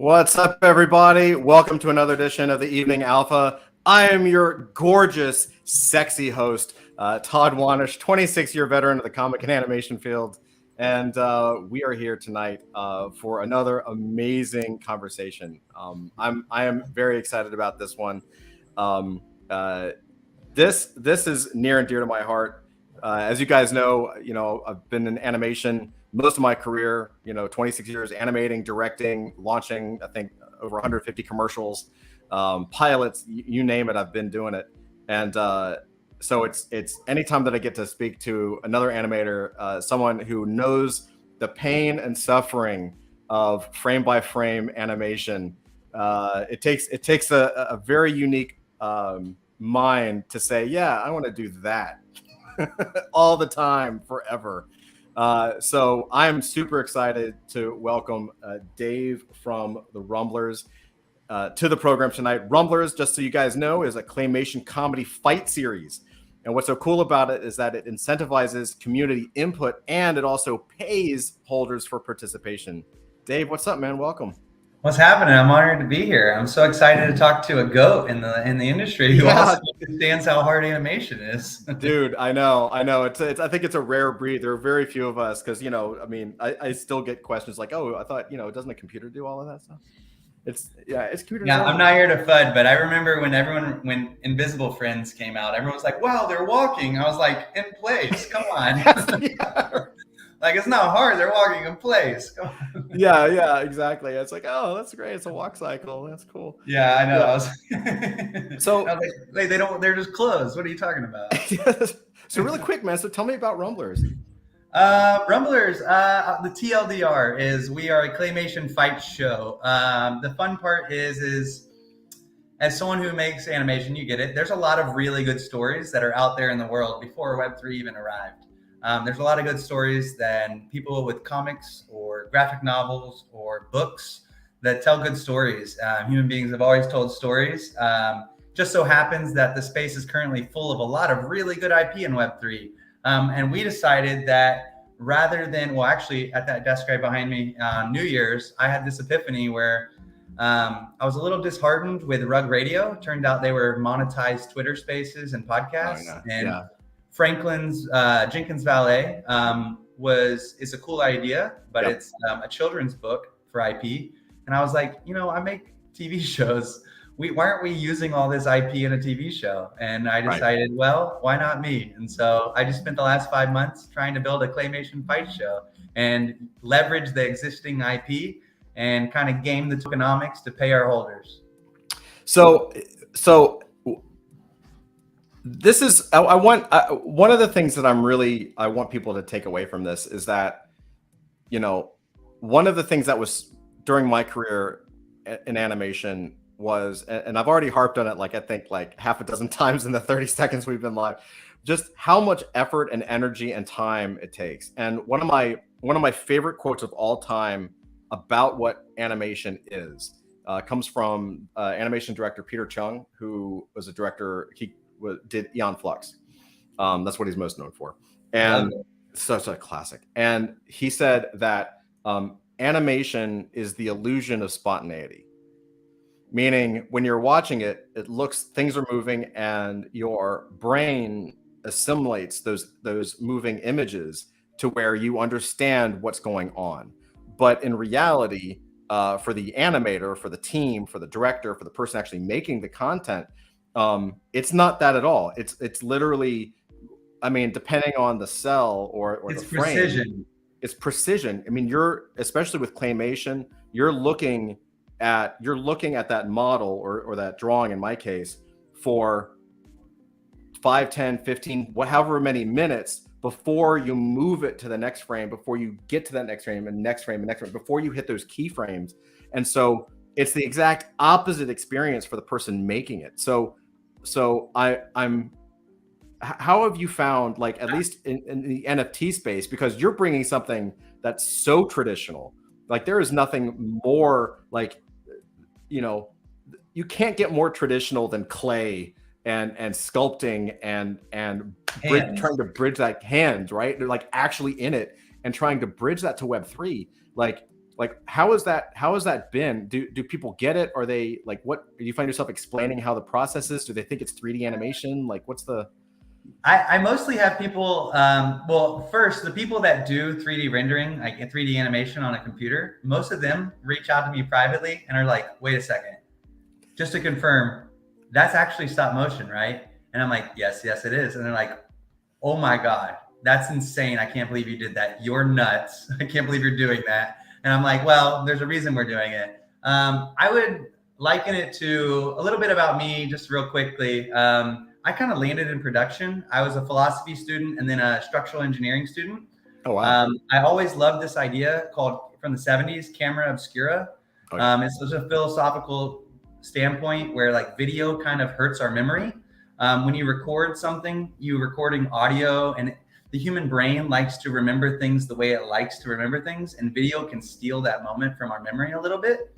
What's up, everybody? Welcome to another edition of the Evening Alpha. I am your gorgeous, sexy host, Todd Wanish, 26-year veteran of the comic and animation field. And we are here tonight for another amazing conversation. I am very excited about this one. This is near and dear to my heart. As you guys know, I've been in animation most of my career, 26 years animating, directing, launching, I think over 150 commercials, pilots, you name it, I've been doing it. And so it's anytime that I get to speak to another animator, someone who knows the pain and suffering of frame by frame animation, it takes a very unique mind to say, yeah, I want to do that all the time, forever. So I'm super excited to welcome Dave from the Rumblerz to the program tonight. Rumblerz, just so you guys know, is a claymation comedy fight series. And what's so cool about it is that it incentivizes community input and it also pays holders for participation. Dave, what's up, man? Welcome. What's happening? I'm honored to be here. I'm so excited to talk to a GOAT in the industry who also understands how hard animation is. Dude, I know. It's I think it's a rare breed. There are very few of us because I still get questions like, oh, I thought doesn't a computer do all of that stuff? It's computer. Yeah, I'm not here to FUD, but I remember when Invisible Friends came out, everyone was like, wow, they're walking. I was like, in place. Come on. Like, it's not hard. They're walking in place. Come on. Yeah, exactly. It's like, oh, that's great. It's a walk cycle. That's cool. Yeah, I know. Yeah. So I was like, they're just closed. What are you talking about? So really quick, man. So tell me about Rumblerz. Rumblerz, the TLDR is we are a claymation fight show. The fun part is as someone who makes animation, you get it. There's a lot of really good stories that are out there in the world before Web3 even arrived. There's a lot of good stories than people with comics or graphic novels or books that tell good stories. Human beings have always told stories. Just so happens that the space is currently full of a lot of really good IP in Web3. And we decided that rather than, well, actually at that desk right behind me, New Year's, I had this epiphany where I was a little disheartened with Rug Radio. Turned out they were monetized Twitter spaces and podcasts. Oh, yeah. Franklin's Jenkins Valet is a cool idea, but it's a children's book for IP. And I was like, I make TV shows. Why aren't we using all this IP in a TV show? And I decided, well, why not me? And so I just spent the last 5 months trying to build a claymation fight show and leverage the existing IP and kind of game the tokenomics to pay our holders. So this is, one of the things that I want people to take away from this is that, one of the things that was during my career in animation was, and I've already harped on it, I think half a dozen times in the 30 seconds we've been live, just how much effort and energy and time it takes. And one of my favorite quotes of all time about what animation is comes from animation director Peter Chung, who was a director. He did Eon Flux. That's what he's most known for. And such a classic. And he said that animation is the illusion of spontaneity. Meaning when you're watching it, things are moving and your brain assimilates those moving images to where you understand what's going on. But in reality, for the animator, for the team, for the director, for the person actually making the content, it's not that at all. It's literally, depending on the cell or the frame, precision. It's precision. Especially with claymation, you're looking at that model or that drawing in my case for 5, 10, 15, however many minutes before you move it to the next frame, before you get to that next frame and next frame and next frame, before you hit those keyframes. And so it's the exact opposite experience for the person making it. So how have you found, at least in the NFT space, because you're bringing something that's so traditional, there is nothing more you can't get more traditional than clay and sculpting and trying to bridge that hand, right? They're actually in it and trying to bridge that to Web3. Like, how has that been? Do people get it? Are they like, what do you find yourself explaining how the process is? Do they think it's 3D animation? Like, what's the? I mostly have people, well, first, the people that do 3D rendering, like 3D animation on a computer, most of them reach out to me privately and are like, wait a second, just to confirm, that's actually stop motion, right? And I'm like, yes, it is. And they're like, oh my God, that's insane. I can't believe you did that. You're nuts. I can't believe you're doing that. And I'm like, well, there's a reason we're doing it. I would liken it to a little bit about me, just real quickly. I kind of landed in production. I was a philosophy student and then a structural engineering student. Oh, wow. I always loved this idea called, from the 70s, camera obscura. Oh, yeah. It's such a philosophical standpoint where like video kind of hurts our memory. When you record something, you're recording audio, and the human brain likes to remember things the way it likes to remember things, and video can steal that moment from our memory a little bit.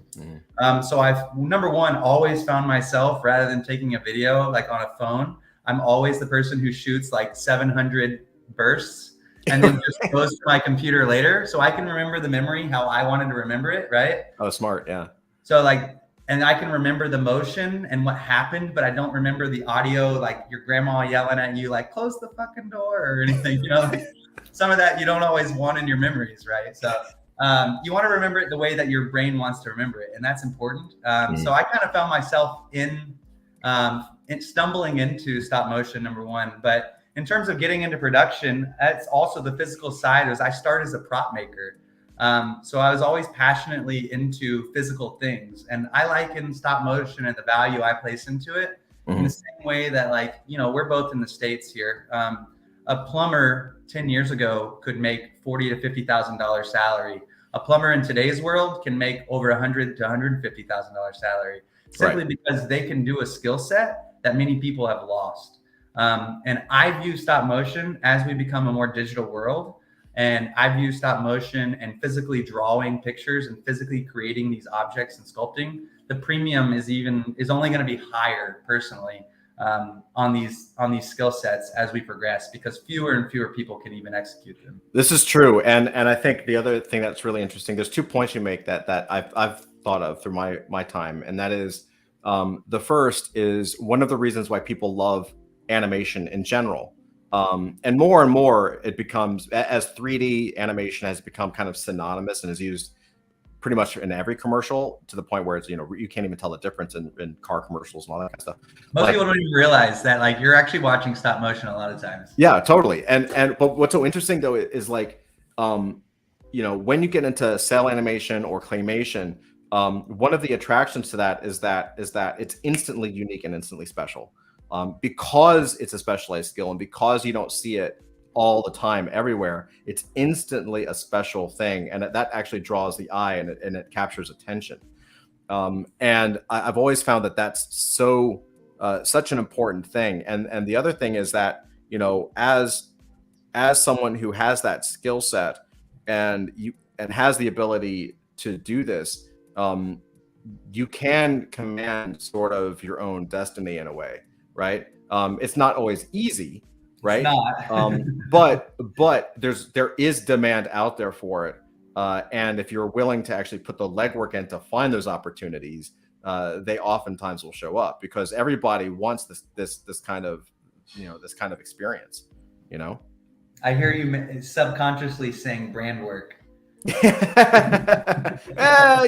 So I've, number one, always found myself, rather than taking a video like on a phone, I'm always the person who shoots like 700 bursts and then just goes to my computer later so I can remember the memory how I wanted to remember it, right? Oh, smart, yeah. So like, and I can remember the motion and what happened, but I don't remember the audio, like your grandma yelling at you, like, close the fucking door or anything, you know, like some of that you don't always want in your memories, right? So you want to remember it the way that your brain wants to remember it. And that's important. So I kind of found myself in stumbling into stop motion, number one. But in terms of getting into production, that's also the physical side. As I started as a prop maker. So I was always passionately into physical things, and I liken stop motion and the value I place into it in the same way that, like, you know, we're both in the States here. A plumber 10 years ago could make $40,000 to $50,000 salary. A plumber in today's world can make over $100,000 to $150,000 salary, simply because they can do a skill set that many people have lost. And I view stop motion as we become a more digital world. And I view stop motion and physically drawing pictures and physically creating these objects and sculpting. The premium is only going to be higher, personally, on these skill sets as we progress, because fewer and fewer people can even execute them. This is true, and I think the other thing that's really interesting. There's 2 points you make that I've thought of through my time, and that is the first is one of the reasons why people love animation in general. And more it becomes, as 3D animation has become kind of synonymous and is used pretty much in every commercial, to the point where it's, you know, you can't even tell the difference in car commercials and all that kind of stuff. Most people don't even realize that, like, you're actually watching stop motion a lot of times. Yeah, totally. But what's so interesting though is like, you know, when you get into cell animation or claymation, one of the attractions to that is that it's instantly unique and instantly special. Because it's a specialized skill and because you don't see it all the time everywhere, it's instantly a special thing, and that actually draws the eye and it captures attention. And I've always found that that's so such an important thing. And the other thing is that, you know, as someone who has that skill set and has the ability to do this, you can command sort of your own destiny in a way. Right. It's not always easy, right? It's not. but there is demand out there for it. And if you're willing to actually put the legwork in to find those opportunities, they oftentimes will show up, because everybody wants this kind of, you know, this kind of experience, you know? I hear you subconsciously saying brand work. You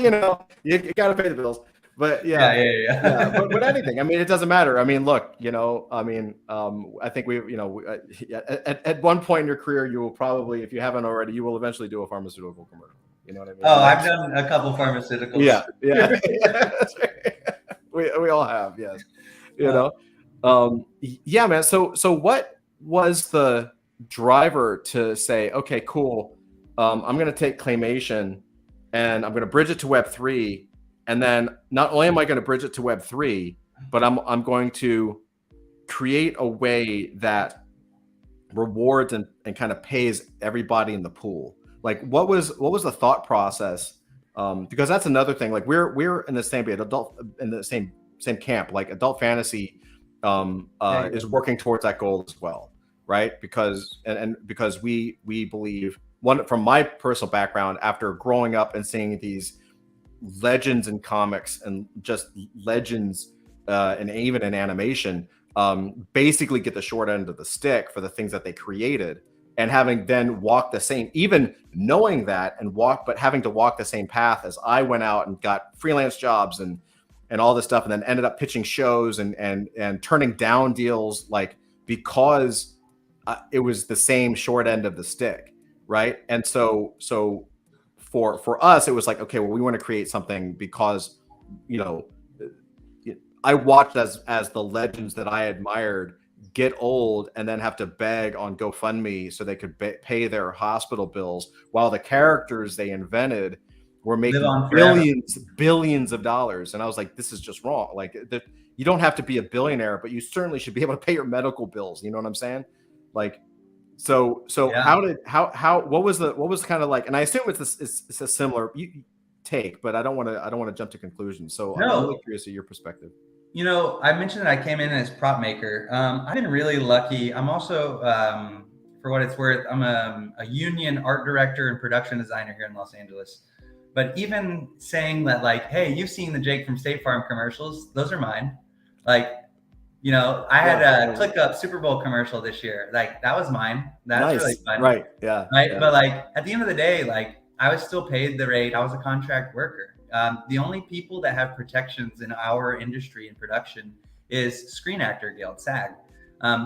know, you got to pay the bills. But yeah. But anything, I mean, it doesn't matter. I mean, look, you know, I mean, I think at one point in your career, you will probably, if you haven't already, you will eventually do a pharmaceutical commercial. You know what I mean? Oh, I've done a couple pharmaceuticals. Yeah. That's right. We all have, yes. You know, yeah, man. So what was the driver to say, okay, cool, I'm going to take claymation and I'm going to bridge it to Web3. And then not only am I going to bridge it to Web3, but I'm going to create a way that rewards and kind of pays everybody in the pool. Like, what was the thought process? Because that's another thing. Like, we're in the same in the same camp. Like, adult fantasy is working towards that goal as well, right? Because because we believe one from my personal background, after growing up and seeing these legends in comics and just legends and even in animation, basically get the short end of the stick for the things that they created, and having then walked the same, even knowing that but having to walk the same path as I went out and got freelance jobs and all this stuff, and then ended up pitching shows and turning down deals, like, because it was the same short end of the stick, right? And so for us, it was like, okay, well, we want to create something because, you know, I watched as the legends that I admired get old and then have to beg on GoFundMe so they could pay their hospital bills, while the characters they invented were making billions of dollars. And I was like, this is just wrong. Like, you don't have to be a billionaire, but you certainly should be able to pay your medical bills. You know what I'm saying? Like, so what was kind of like, and I assume it's a similar take, but I don't want to jump to conclusions. So I'm really curious of your perspective. You know, I mentioned that I came in as prop maker. I've been really lucky. I'm also, for what it's worth, I'm a union art director and production designer here in Los Angeles. But even saying that, like, hey, you've seen the Jake from State Farm commercials, those are mine. Like, you know, I had a ClickUp Super Bowl commercial this year. Like, that was mine. That's really fun. Right. Yeah. Right. Yeah. But like, at the end of the day, like, I was still paid the rate. I was a contract worker. The only people that have protections in our industry and production is Screen Actor Guild, SAG.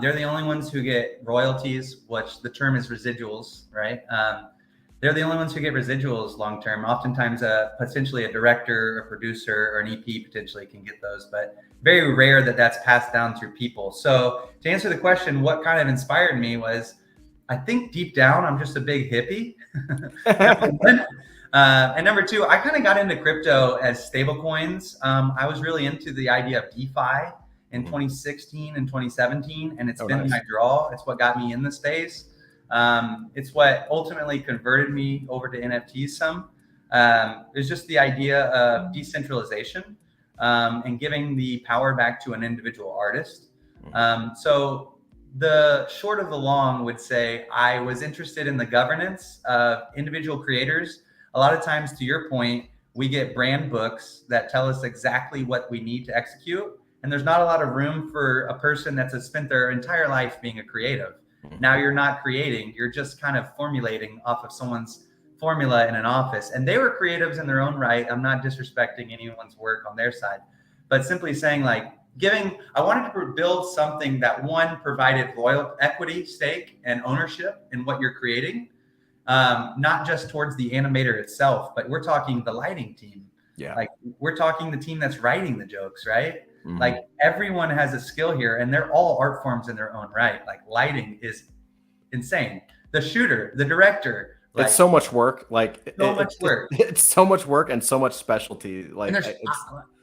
They're the only ones who get royalties, which the term is residuals, right? They're the only ones who get residuals long term. Oftentimes, potentially a director, a producer, or an EP potentially can get those, but very rare that that's passed down through people. So to answer the question, what kind of inspired me was, I think deep down, I'm just a big hippie. And number two, I kind of got into crypto as stable coins. I was really into the idea of DeFi in 2016 and 2017, and it's been my draw. It's what got me in the space. It's what ultimately converted me over to NFTs some. It's just the idea of decentralization and giving the power back to an individual artist. So the short of the long would say I was interested in the governance of individual creators. A lot of times, to your point, we get brand books that tell us exactly what we need to execute. And there's not a lot of room for a person that's spent their entire life being a creative. Now you're not creating, you're just kind of formulating off of someone's formula in an office. And they were creatives in their own right. I'm not disrespecting anyone's work on their side, but simply saying, like, I wanted to build something that, one, provided loyal equity, stake, and ownership in what you're creating. Not just towards the animator itself, but we're talking the lighting team. Yeah. Like, we're talking the team that's writing the jokes, right? Like, everyone has a skill here, and they're all art forms in their own right. Like, lighting is insane. The shooter, the director. Like, it's so much work. Like, it's so much work and so much specialty. Like,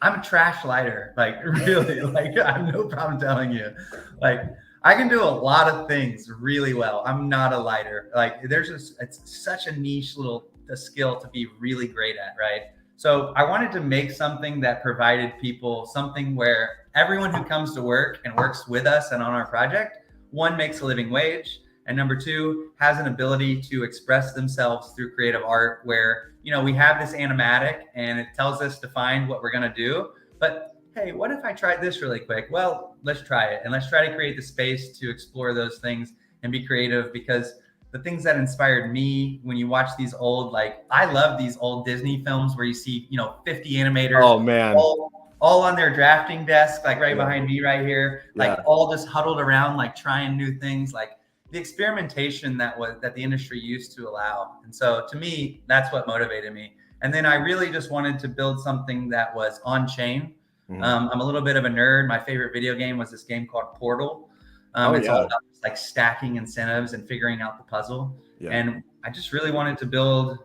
I'm a trash lighter. Like, really, like, I have no problem telling you. Like, I can do a lot of things really well. I'm not a lighter. Like, it's such a niche little skill to be really great at, right? So I wanted to make something that provided people something where everyone who comes to work and works with us and on our project, one, makes a living wage, and number two, has an ability to express themselves through creative art where, you know, we have this animatic and it tells us to find what we're going to do. But hey, what if I tried this really quick? Well, let's try it. And let's try to create the space to explore those things and be creative, because the things that inspired me when you watch these old, like, I love these old Disney films where you see, you know, 50 animators. Oh man. All on their drafting desk, like right behind me right here, like all just huddled around, like trying new things, like the experimentation that the industry used to allow. And so to me, that's what motivated me. And then I really just wanted to build something that was on chain. I'm a little bit of a nerd. My favorite video game was this game called Portal. It's all about just, like, stacking incentives and figuring out the puzzle. And I just really wanted to build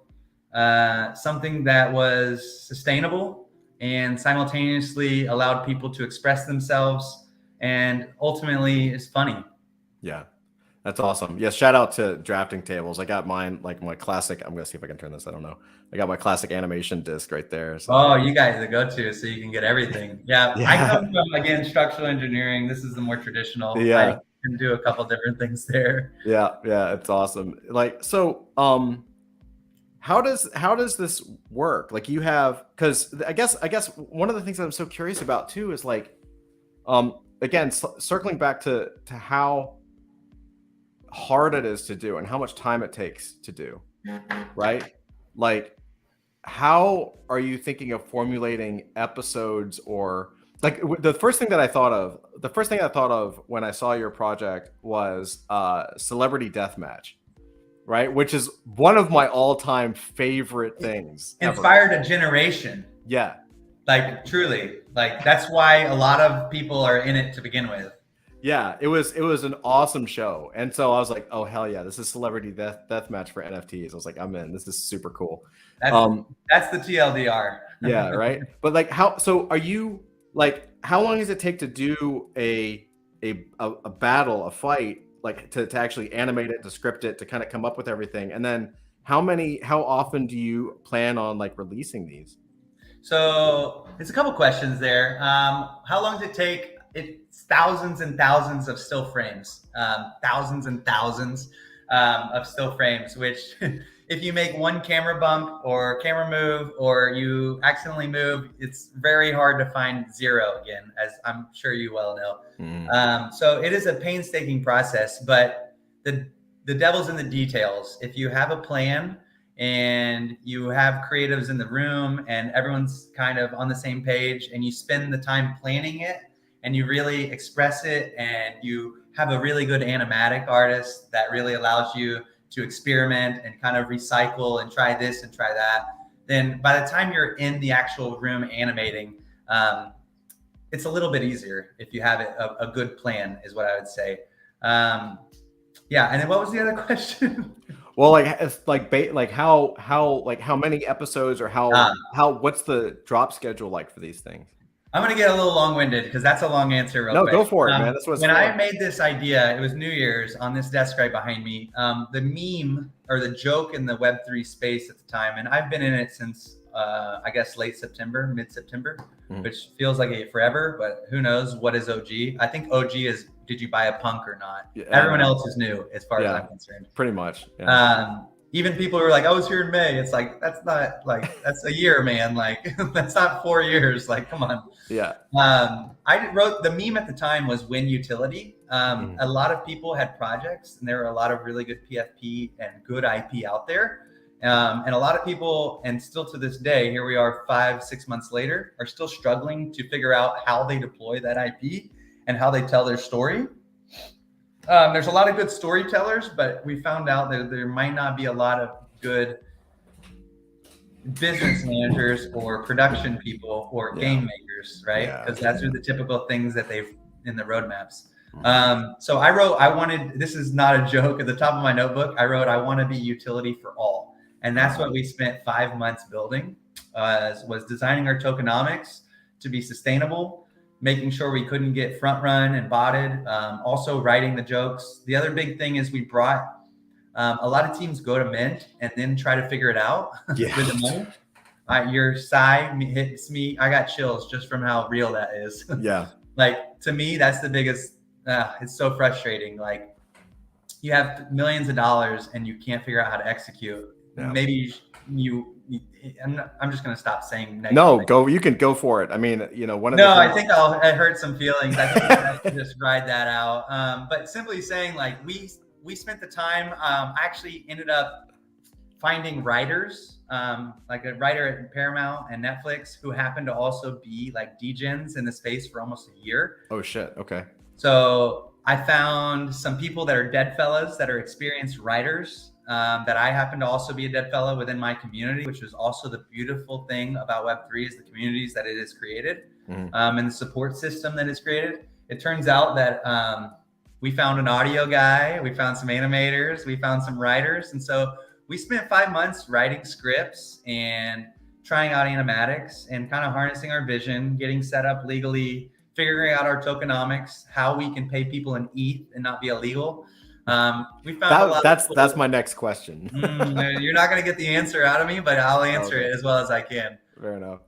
something that was sustainable and simultaneously allowed people to express themselves and ultimately is funny. Yeah. That's awesome. Yeah, shout out to drafting tables. I got mine, like my classic. I'm gonna see if I can turn this. I don't know. I got my classic animation disc right there. So. Oh, you guys the go-to, so you can get everything. Yeah. I come from, again, structural engineering. This is the more traditional. Yeah. Like, can do a couple different things there. Yeah, it's awesome. Like, so how does this work? Like, you have, because I guess one of the things that I'm so curious about too is like, again, circling back to how hard it is to do and how much time it takes to do, right? Like, how are you thinking of formulating episodes? Or like, the first thing I thought of when I saw your project was celebrity deathmatch, right? Which is one of my all-time favorite things Inspired ever. a generation. Yeah. Like, truly, like, that's why a lot of people are in it to begin with. Yeah, it was an awesome show. And so I was like, oh, hell yeah, this is celebrity deathmatch for NFTs. I was like, I'm in. This is super cool. That's the TLDR. Yeah, right. But like, so are you, like, how long does it take to do a battle, a fight, like to actually animate it, to script it, to kind of come up with everything? And then how often do you plan on like releasing these? So it's a couple questions there. How long does it take? It's thousands and thousands of still frames, thousands and thousands of still frames, which if you make one camera bump or camera move, or you accidentally move, it's very hard to find zero again, as I'm sure you well know. So it is a painstaking process, but the devil's in the details. If you have a plan and you have creatives in the room and everyone's kind of on the same page, and you spend the time planning it, and you really express it, and you have a really good animatic artist that really allows you to experiment and kind of recycle and try this and try that, then by the time you're in the actual room animating, it's a little bit easier if you have a good plan, is what I would say. Yeah, and then what was the other question? Well, like, it's like how many episodes, or what's the drop schedule like for these things? I'm going to get a little long-winded because that's a long answer real quick. No, go for it, man. That's what's when I made this idea, it was New Year's, on this desk right behind me. The meme or the joke in the Web3 space at the time, and I've been in it since, I guess, late September, mid-September, which feels like forever, but who knows what is OG. I think OG is, did you buy a punk or not? Yeah, everyone else is new as far as I'm concerned. Pretty much. Yeah. Even people who are like, I was here in May. It's like, that's not, like, that's a year, man. Like, that's not 4 years. Like, come on. Yeah. I wrote, the meme at the time was win utility. A lot of people had projects, and there were a lot of really good PFP and good IP out there. And a lot of people, and still to this day, here we are 5-6 months later, are still struggling to figure out how they deploy that IP and how they tell their story. There's a lot of good storytellers, but we found out that there might not be a lot of good business managers or production people or game makers, right? Because that's the typical things that they've in the roadmaps. So I wanted, this is not a joke, at the top of my notebook, I wrote, I want to be utility for all. And that's what we spent 5 months building, was designing our tokenomics to be sustainable, making sure we couldn't get front run and botted, also writing the jokes. The other big thing is we brought, a lot of teams go to mint and then try to figure it out with the money. Your sigh hits me. I got chills just from how real that is. Yeah. Like, to me, that's the biggest, it's so frustrating. Like, you have millions of dollars and you can't figure out how to execute. Yeah. Maybe I'm just going to stop saying negative. No, go. You can go for it. I mean, you know, I think I hurt some feelings. I think I have to just ride that out. But simply saying, like, we spent the time. I actually ended up finding writers, like a writer at Paramount and Netflix, who happened to also be like degens in the space for almost a year. Oh shit. Okay. So I found some people that are dead fellas that are experienced writers. That I happen to also be a dead fellow within my community, which is also the beautiful thing about Web3, is the communities that it has created, and the support system that is created. It turns out that we found an audio guy, we found some animators, we found some writers. And so we spent 5 months writing scripts and trying out animatics and kind of harnessing our vision, getting set up legally, figuring out our tokenomics, how we can pay people in ETH and not be illegal. We found that's my next question. You're not going to get the answer out of me, but I'll answer it as well as I can. Fair enough.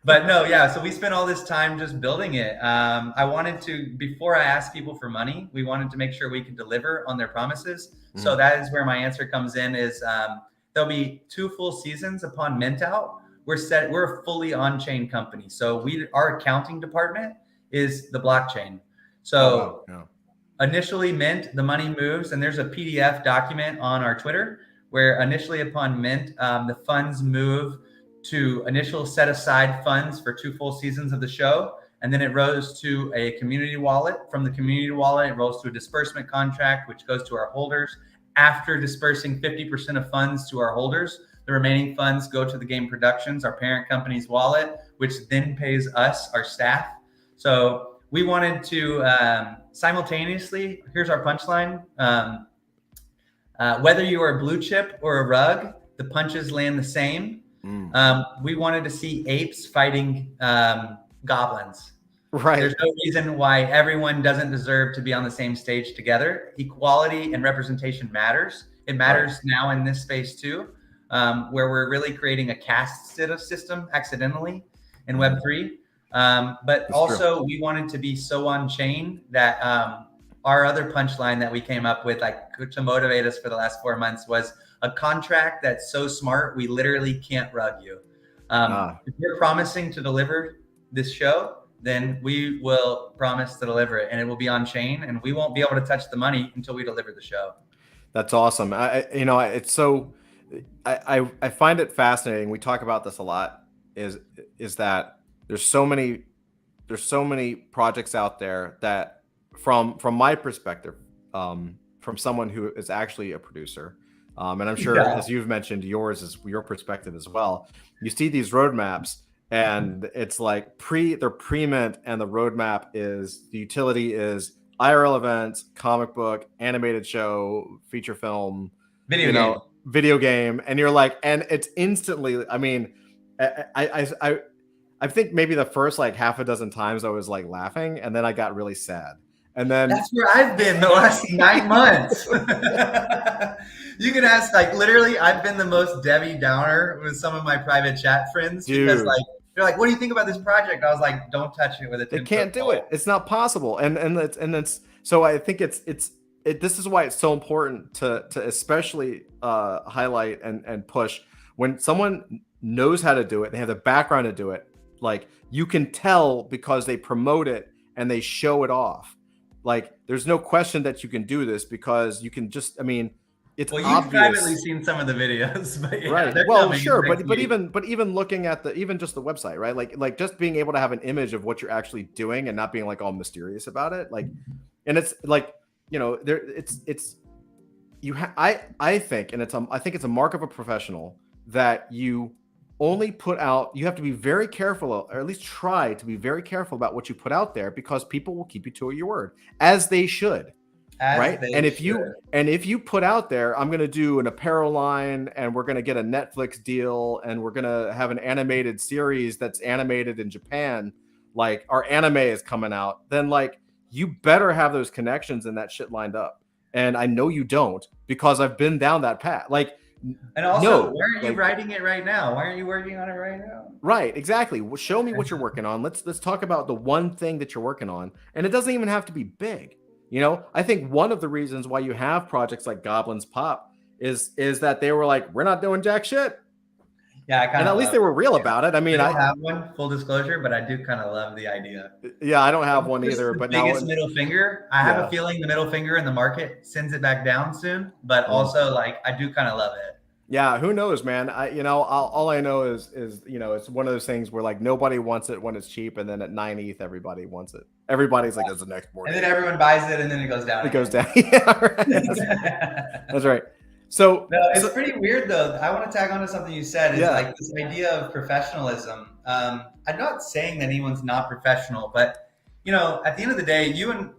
But no, yeah. So we spent all this time just building it. I wanted to, before I asked people for money, we wanted to make sure we could deliver on their promises. So that is where my answer comes in. Is there'll be 2 full seasons upon mint out. We're a fully on-chain company. So our accounting department is the blockchain. So initially mint, the money moves, and there's a PDF document on our Twitter where initially upon mint, the funds move to initial set aside funds for 2 full seasons of the show. And then it rose to a community wallet. From the community wallet, it rolls to a disbursement contract, which goes to our holders. After dispersing 50% of funds to our holders, the remaining funds go to the Game Productions, our parent company's wallet, which then pays us, our staff. So we wanted to simultaneously, here's our punchline. Whether you are a blue chip or a rug, the punches land the same. We wanted to see apes fighting goblins. Right. There's no reason why everyone doesn't deserve to be on the same stage together. Equality and representation matters. It matters now in this space too, where we're really creating a caste system accidentally in Web3. But that's also true. We wanted to be so on chain that our other punchline that we came up with, like to motivate us for the last 4 months, was a contract that's so smart we literally can't rug you. If you're promising to deliver this show, then we will promise to deliver it, and it will be on chain, and we won't be able to touch the money until we deliver the show. That's awesome. It's so I find it fascinating. We talk about this a lot. Is that there's so many projects out there that from my perspective, from someone who is actually a producer, and I'm sure as you've mentioned, yours is your perspective as well. You see these roadmaps, and it's like they're pre-mint, and the roadmap is the utility is IRL events, comic book, animated show, feature film, video game, and you're like, and it's instantly. I mean, I think maybe the first like half a dozen times I was like laughing, and then I got really sad. And then that's where I've been the last 9 months. You can ask, like, literally, I've been the most Debbie Downer with some of my private chat friends. Dude. Because like they're like, "What do you think about this project?" I was like, "Don't touch it with a 10-foot They can't do it. It's not possible." And it's so I think it's this is why it's so important to especially highlight and push when someone knows how to do it. They have the background to do it. Like, you can tell because they promote it and they show it off. Like, there's no question that you can do this because you can just, I mean, it's obvious. Well, you've privately seen some of the videos, but yeah, right. Well, sure. But even looking at even just the website, right? Like just being able to have an image of what you're actually doing and not being like all mysterious about it. Like, and it's like, I think it's a mark of a professional that you only put out, you have to be very careful, or at least try to be very careful about what you put out there, because people will keep you to your word, as they should. Right. And if you put out there, I'm going to do an apparel line, and we're going to get a Netflix deal, and we're going to have an animated series that's animated in Japan, like our anime is coming out, then like you better have those connections and that shit lined up. And I know you don't, because I've been down that path. Like, and also, why aren't you writing it right now? Why aren't you working on it right now? Right, exactly. Well, show me what you're working on. Let's talk about the one thing that you're working on, and it doesn't even have to be big. I think one of the reasons why you have projects like Goblins Pop is that they were like, we're not doing jack shit. Yeah, and at least they were real about it. I mean, I don't have one, full disclosure, but I do kind of love the idea. Yeah, I don't have one either. But biggest middle finger. I have a feeling the middle finger in the market sends it back down soon. But also, like, I do kind of love it. Yeah, who knows, man? All I know is it's one of those things where like nobody wants it when it's cheap, and then at 9 ETH everybody wants it. Everybody's like, "That's the next board." And then everyone buys it, and then it goes down. It goes down. Yeah, right. That's right. So no, it's pretty weird though. I want to tag on to something you said. Is like this idea of professionalism. I'm not saying that anyone's not professional, but at the end of the day, you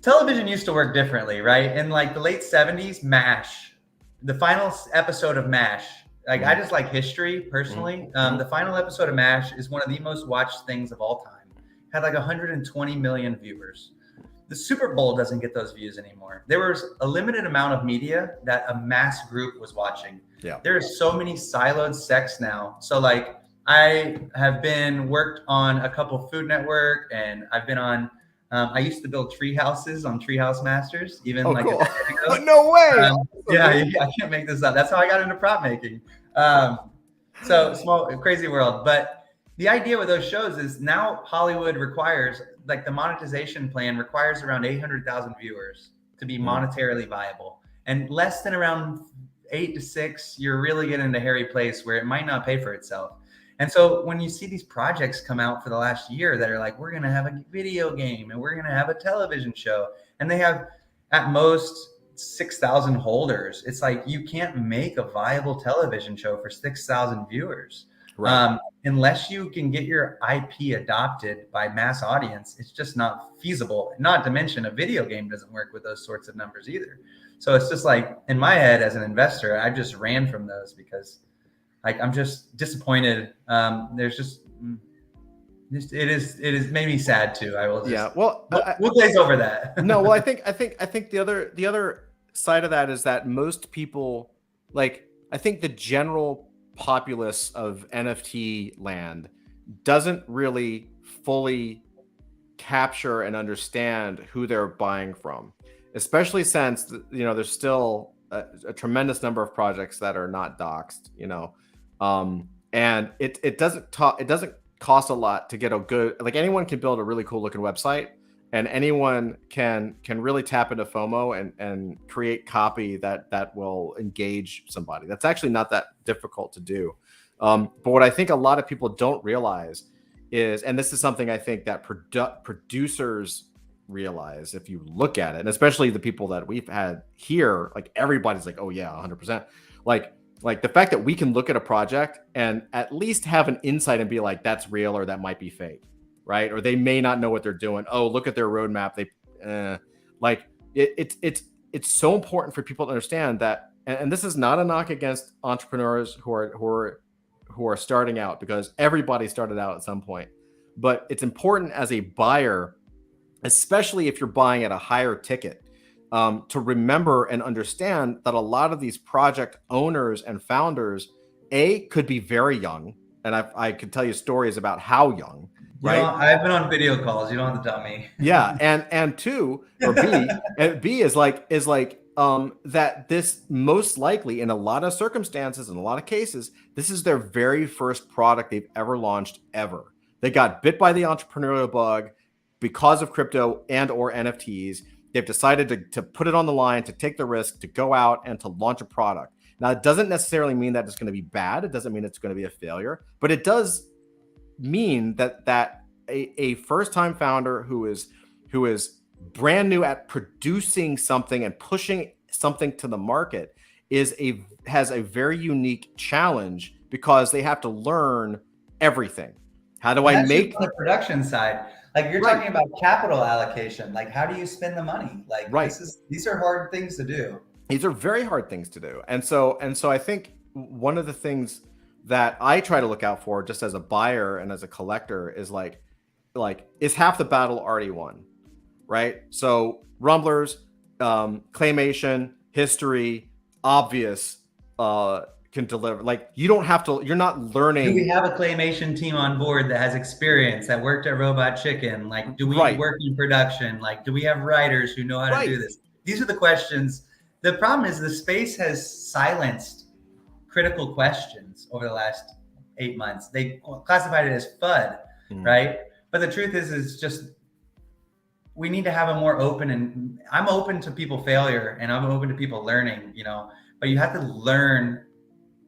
television used to work differently, right? In like the late 70s, MASH, the final episode of MASH, like I just like history personally. The final episode of MASH is one of the most watched things of all time. Had like 120 million viewers. The Super Bowl doesn't get those views anymore. There was a limited amount of media that a mass group was watching. Yeah. There are so many siloed sects now. So like I have been worked on a couple Food Network, and I've been on, I used to build tree houses on Treehouse Masters, even like cool. a decade ago. No way. Yeah, I can't make this up. That's how I got into prop making. So small, crazy world. But the idea with those shows is now Hollywood requires, like the monetization plan requires around 800,000 viewers to be monetarily viable. And less than around 8 to 6, you're really getting into a hairy place where it might not pay for itself. And so when you see these projects come out for the last year that are like, we're going to have a video game and we're going to have a television show, and they have at most 6,000 holders, it's like you can't make a viable television show for 6,000 viewers. Right. Unless you can get your IP adopted by mass audience, it's just not feasible. Not to mention a video game doesn't work with those sorts of numbers either. So it's just like, in my head as an investor, I just ran from those because like I'm just disappointed. There's just it is made me sad too. I will just, we'll glaze over that. No, well, I think the other side of that is that most people, like, I think the general populace of NFT land doesn't really fully capture and understand who they're buying from, especially since there's still a tremendous number of projects that are not doxed, and it doesn't cost a lot to get a good, like, anyone can build a really cool looking website, and anyone can really tap into FOMO and create copy that will engage somebody. That's actually not that difficult to do. But what I think a lot of people don't realize is, and this is something I think that producers realize if you look at it, and especially the people that we've had here, like everybody's like, oh yeah, 100%. Like the fact that we can look at a project and at least have an insight and be like, that's real or that might be fake. Right? Or they may not know what they're doing. Oh, look at their roadmap. It's so important for people to understand that. And this is not a knock against entrepreneurs who are starting out, because everybody started out at some point. But it's important as a buyer, especially if you're buying at a higher ticket, to remember and understand that a lot of these project owners and founders, could be very young. And I could tell you stories about how young. Right. I've been on video calls. You don't have to tell me. Yeah, and two, or B, and B is like that this most likely, in a lot of circumstances, in a lot of cases, this is their very first product they've ever launched ever. They got bit by the entrepreneurial bug because of crypto and or NFTs. They've decided to put it on the line, to take the risk, to go out and to launch a product. Now, it doesn't necessarily mean that it's going to be bad. It doesn't mean it's going to be a failure, but it does mean that a first-time founder who is brand new at producing something and pushing something to the market has a very unique challenge, because they have to learn everything. How do I make on the production side? Like you're talking about capital allocation. Like, how do you spend the money? Like, these are hard things to do. These are very hard things to do. And so I think one of the things that I try to look out for, just as a buyer and as a collector, is like is half the battle already won, right? So Rumblerz, Claymation, history, obvious, can deliver. Like, you don't have to, you're not learning. Do we have a Claymation team on board that has experience, that worked at Robot Chicken? Like, do we work in production? Like, do we have writers who know how to do this? These are the questions. The problem is the space has silenced critical questions over the last 8 months. They classified it as FUD, right? But the truth is just, we need to have a more open, and I'm open to people failure and I'm open to people learning, but you have to learn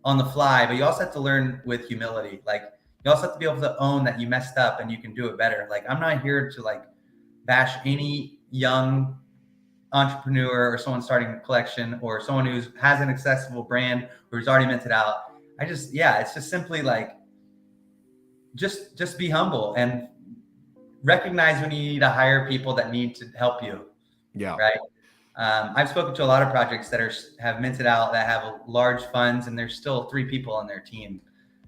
on the fly, but you also have to learn with humility. Like, you also have to be able to own that you messed up and you can do it better. Like, I'm not here to like bash any young entrepreneur or someone starting a collection or someone who has an accessible brand or who's already minted out. It's just simply like, just be humble and recognize when you need to hire people that need to help you. Yeah. Right. I've spoken to a lot of projects that have minted out, that have large funds, and there's still 3 people on their team.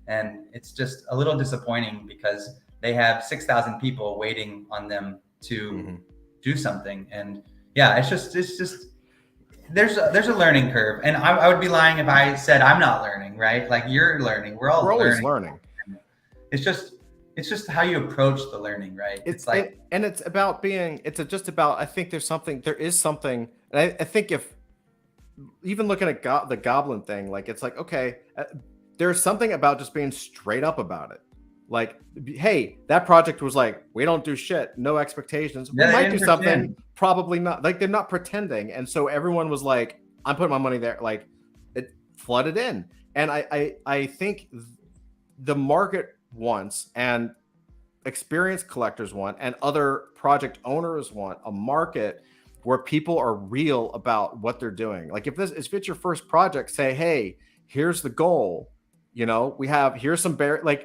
And it's just a little disappointing because they have 6,000 people waiting on them to do something. And yeah, it's just there's a learning curve, and I would be lying if I said I'm not learning, right? Like, you're learning, we're all always learning. It's just how you approach the learning, right? It's like, and it's about being, just about, I think there is something, and I think if even looking at the goblin thing, like, it's like, okay, there's something about just being straight up about it. Like, hey, that project was like, we don't do shit, no expectations. We might do something, probably not. Like, they're not pretending. And so everyone was like, I'm putting my money there. Like, it flooded in. And I think the market wants, and experienced collectors want, and other project owners want a market where people are real about what they're doing. Like, if it's your first project, say, hey, here's the goal. You know, here's some barriers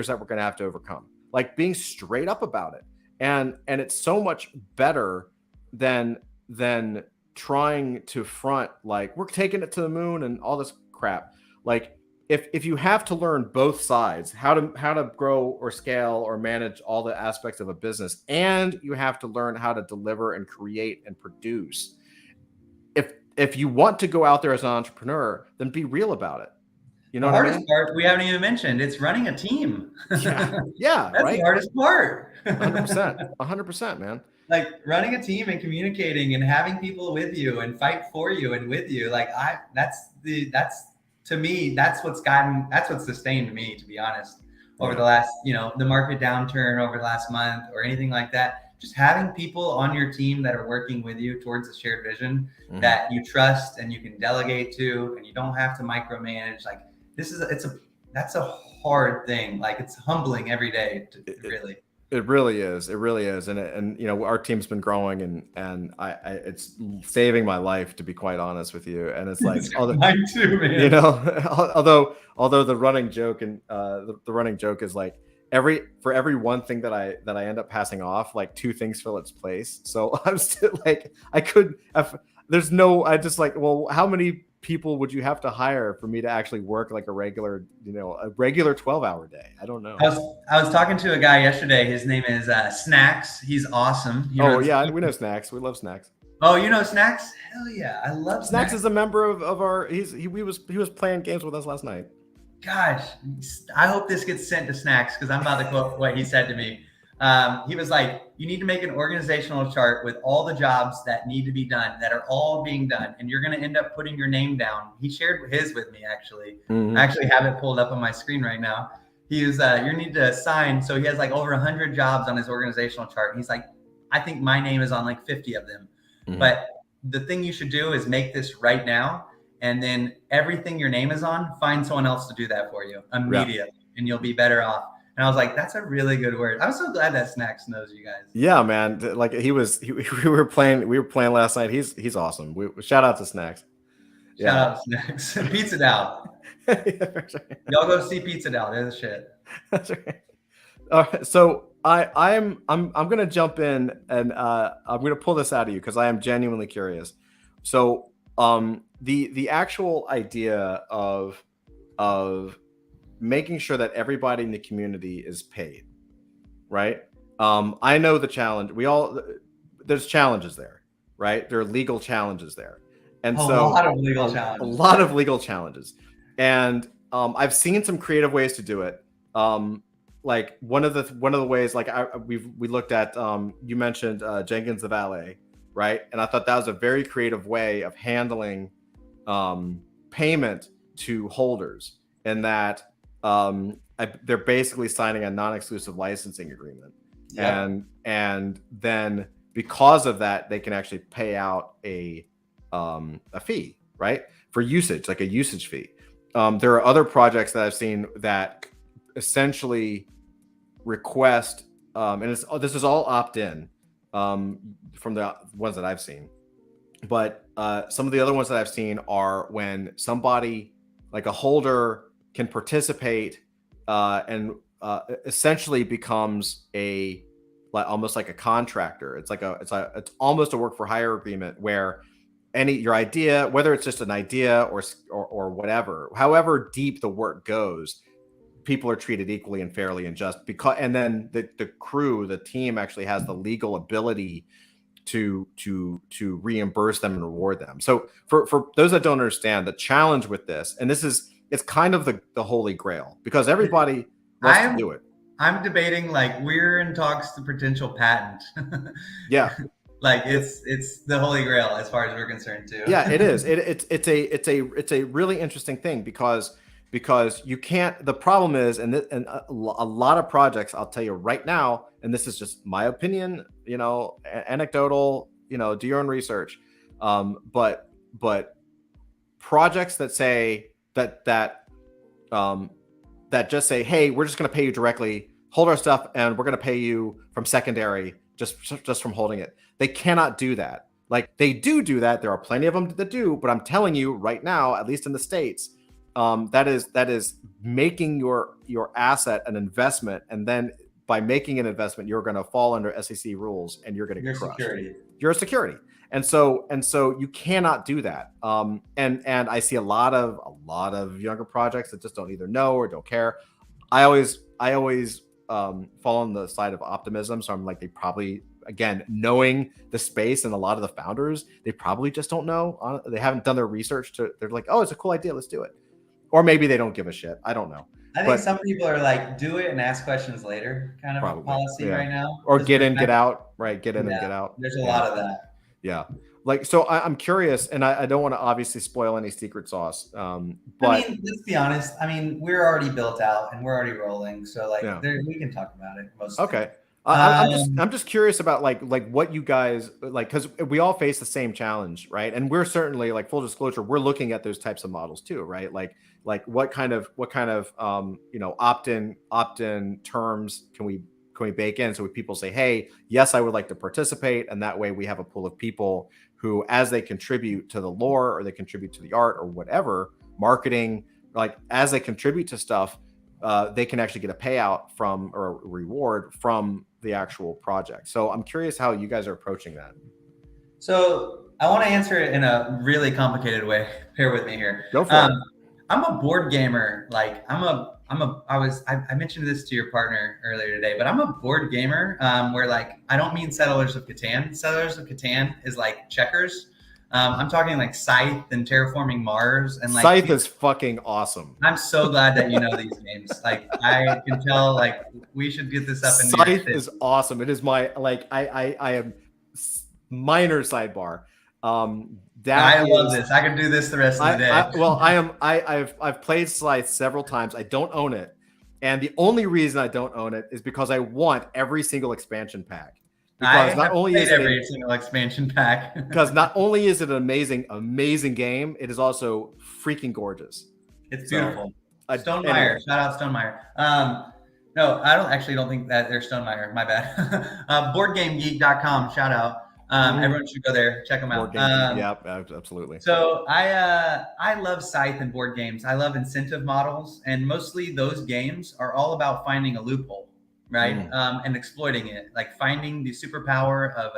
that we're going to have to overcome. Like, being straight up about it, and it's so much better than trying to front like we're taking it to the moon and all this crap. Like, if you have to learn both sides, how to grow or scale or manage all the aspects of a business, and you have to learn how to deliver and create and produce. If you want to go out there as an entrepreneur, then be real about it. You know, the hardest part we haven't even mentioned, it's running a team. Yeah, that's right? The hardest part. 100%, man. Like, running a team and communicating and having people with you and fight for you and with you. Like, to me, that's what's sustained me, to be honest, over the last, the market downturn over the last month or anything like that. Just having people on your team that are working with you towards a shared vision that you trust and you can delegate to, and you don't have to micromanage. Like, that's a hard thing. Like, it's humbling every day. It really is. It really is. And our team's been growing, and it's saving my life, to be quite honest with you. And it's like, mine too, man. Although the running joke and the running joke is like, for every one thing that I end up passing off, like, two things fill its place. So I'm still like, I just like, well, how many people would you have to hire for me to actually work like a regular 12-hour day? I don't know. I was talking to a guy yesterday. His name is Snacks. He's awesome. We know Snacks. We love Snacks. Oh, you know Snacks? Hell yeah, I love Snacks. Snacks is a member of our. He was playing games with us last night. Gosh, I hope this gets sent to Snacks, because I'm about to quote what he said to me. He was like, you need to make an organizational chart with all the jobs that need to be done, that are all being done, and you're going to end up putting your name down. He shared his with me, actually. I actually have it pulled up on my screen right now. He was, you need to assign. So he has like over 100 jobs on his organizational chart. And he's like, I think my name is on like 50 of them. But the thing you should do is make this right now. And then everything your name is on, find someone else to do that for you immediately, and you'll be better off. And I was like, that's a really good word. I'm so glad that Snacks knows you guys. Yeah, man. Like, we were playing last night. He's awesome. Shout out to Snacks. Shout out to Snacks. Pizza Dow. Y'all go see Pizza Dow. They're the shit. That's right. All right. So I'm gonna jump in, and I'm gonna pull this out of you because I am genuinely curious. So the actual idea of making sure that everybody in the community is paid, right? I know the challenge. There's challenges there, right? There are legal challenges there, and a lot of legal challenges. And I've seen some creative ways to do it. Like one of the ways, like we looked at. You mentioned Jenkins the Valet, right? And I thought that was a very creative way of handling payment to holders, and that they're basically signing a non-exclusive licensing agreement. And then because of that, they can actually pay out a fee, right? For usage, like a usage fee. There are other projects that I've seen that essentially request, and this is all opt-in from the ones that I've seen. But some of the other ones that I've seen are when somebody, like a holder, can participate and essentially becomes almost like a contractor. It's almost a work for hire agreement where your idea, whether it's just an idea or whatever, however deep the work goes, people are treated equally and fairly and just because, and then the team actually has the legal ability to reimburse them and reward them. So for those that don't understand, the challenge with this, and it's kind of the holy grail, because everybody wants to do it. I'm debating, like, we're in talks to potential patent. Yeah. Like it's the holy grail as far as we're concerned too. Yeah, it is. It's a really interesting thing because you can't. The problem is, and a lot of projects, I'll tell you right now, and this is just my opinion, anecdotal, do your own research. But projects that say that just say, hey, we're just going to pay you directly, hold our stuff, and we're going to pay you from secondary, just from holding it. They cannot do that. Like, they do that. There are plenty of them that do, but I'm telling you right now, at least in the States, that is making your asset an investment, and then by making an investment, you're going to fall under SEC rules, and you're going to get crushed. Security. You're a security, and so you cannot do that. And I see a lot of younger projects that just don't either know or don't care. I always fall on the side of optimism, so I'm like, they probably, again, knowing the space and a lot of the founders, they probably just don't know. They haven't done their research. They're like, oh, it's a cool idea, let's do it. Or maybe they don't give a shit. I don't know. I think some people are like, do it and ask questions later kind of a policy right now. Or get in, get out, right? Get in and get out. There's a lot of that. Yeah. Like, so I'm curious, and I don't want to obviously spoil any secret sauce. But I mean, let's be honest. I mean, we're already built out and we're already rolling. So like, we can talk about it. Okay. I'm just curious about like what you guys like, because we all face the same challenge, right? And we're certainly, like, full disclosure, we're looking at those types of models too, right? Like what kind of opt-in terms can we bake in, so when people say, hey, yes, I would like to participate, and that way we have a pool of people who, as they contribute to the lore or they contribute to the art or whatever, marketing, like, as they contribute to stuff, they can actually get a payout from, or a reward from, the actual project. So I'm curious how you guys are approaching that. So I want to answer it in a really complicated way. Bear with me here. Go for it. I'm a board gamer. Like, I mentioned this to your partner earlier today, but I'm a board gamer where, like, I don't mean Settlers of Catan. Settlers of Catan is like checkers. I'm talking like Scythe and Terraforming Mars, and like Scythe is fucking awesome. I'm so glad that you know these games. Like, I can tell, like, we should get this up in Scythe is awesome. It is my, like, I am minor sidebar. I love this. I could do this the rest of the day. I've played Scythe several times. I don't own it, and the only reason I don't own it is because I want every single expansion pack. Because not only is every single expansion pack. Because not only is it an amazing game, it is also freaking gorgeous. It's beautiful. Stonemeyer, shout out Stonemeyer. No, I don't think that they're Stonemeyer. My bad. BoardGameGeek.com, shout out. Everyone should go there, check them out. Yeah, absolutely. So I love Scythe and board games. I love incentive models, and mostly those games are all about finding a loophole, right? And exploiting it, like finding the superpower of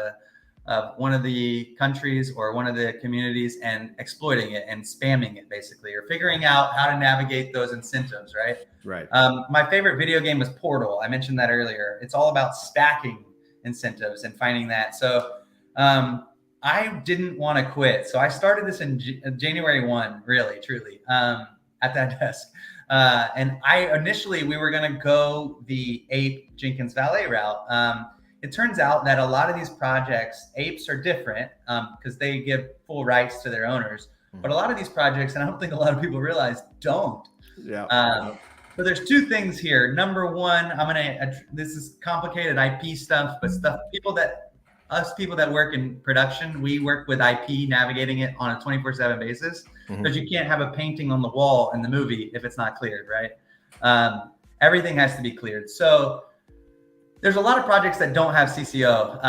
one of the countries or one of the communities and exploiting it and spamming it, basically, or figuring out how to navigate those incentives, right? Right. My favorite video game was Portal. I mentioned that earlier. It's all about stacking incentives and finding that. So I didn't want to quit. So I started this in January 1, really, truly, at that desk. And we were going to go the Ape Jenkins Valet route. It turns out that a lot of these projects, apes are different because they give full rights to their owners. But a lot of these projects, and I don't think a lot of people realize, don't. Yeah. So there's two things here. Number one, this is complicated IP stuff, but people that work in production, we work with IP, navigating it on a 24/7 basis, because you can't have a painting on the wall in the movie if it's not cleared, right? Everything has to be cleared. So there's a lot of projects that don't have CCO,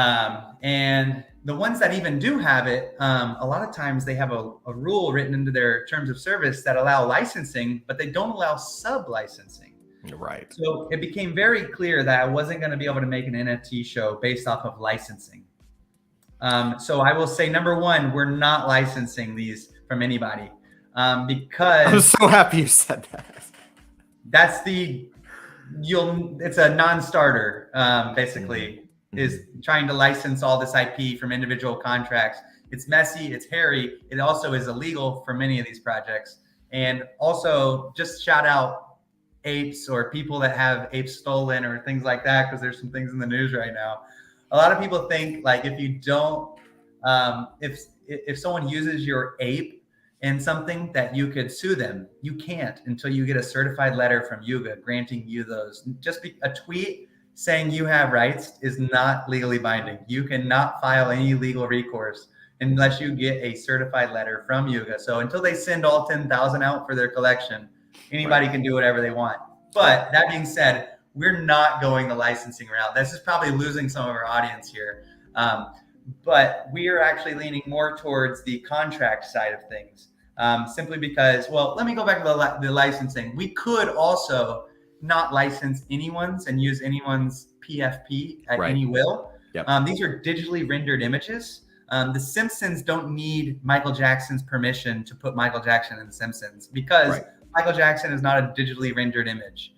and the ones that even do have it, a lot of times they have a rule written into their terms of service that allow licensing, but they don't allow sub-licensing. Right. So it became very clear that I wasn't going to be able to make an NFT show based off of licensing. So I will say, number one, we're not licensing these from anybody, because I'm so happy you said that. That's it's a non-starter, basically, is trying to license all this IP from individual contracts. It's messy, it's hairy. It also is illegal for many of these projects. And also, just shout out apes or people that have apes stolen or things like that, because there's some things in the news right now. A lot of people think like if you don't, if someone uses your ape in something, that you could sue them. You can't until you get a certified letter from Yuga granting you those. A tweet saying you have rights is not legally binding. You cannot file any legal recourse unless you get a certified letter from Yuga. So until they send all 10,000 out for their collection, anybody can do whatever they want. But that being said, we're not going the licensing route. This is probably losing some of our audience here. But we are actually leaning more towards the contract side of things, simply because, well, let me go back to the licensing. We could also not license anyone's and use anyone's PFP at any will. Yep. These are digitally rendered images. The Simpsons don't need Michael Jackson's permission to put Michael Jackson in The Simpsons, because Michael Jackson is not a digitally rendered image.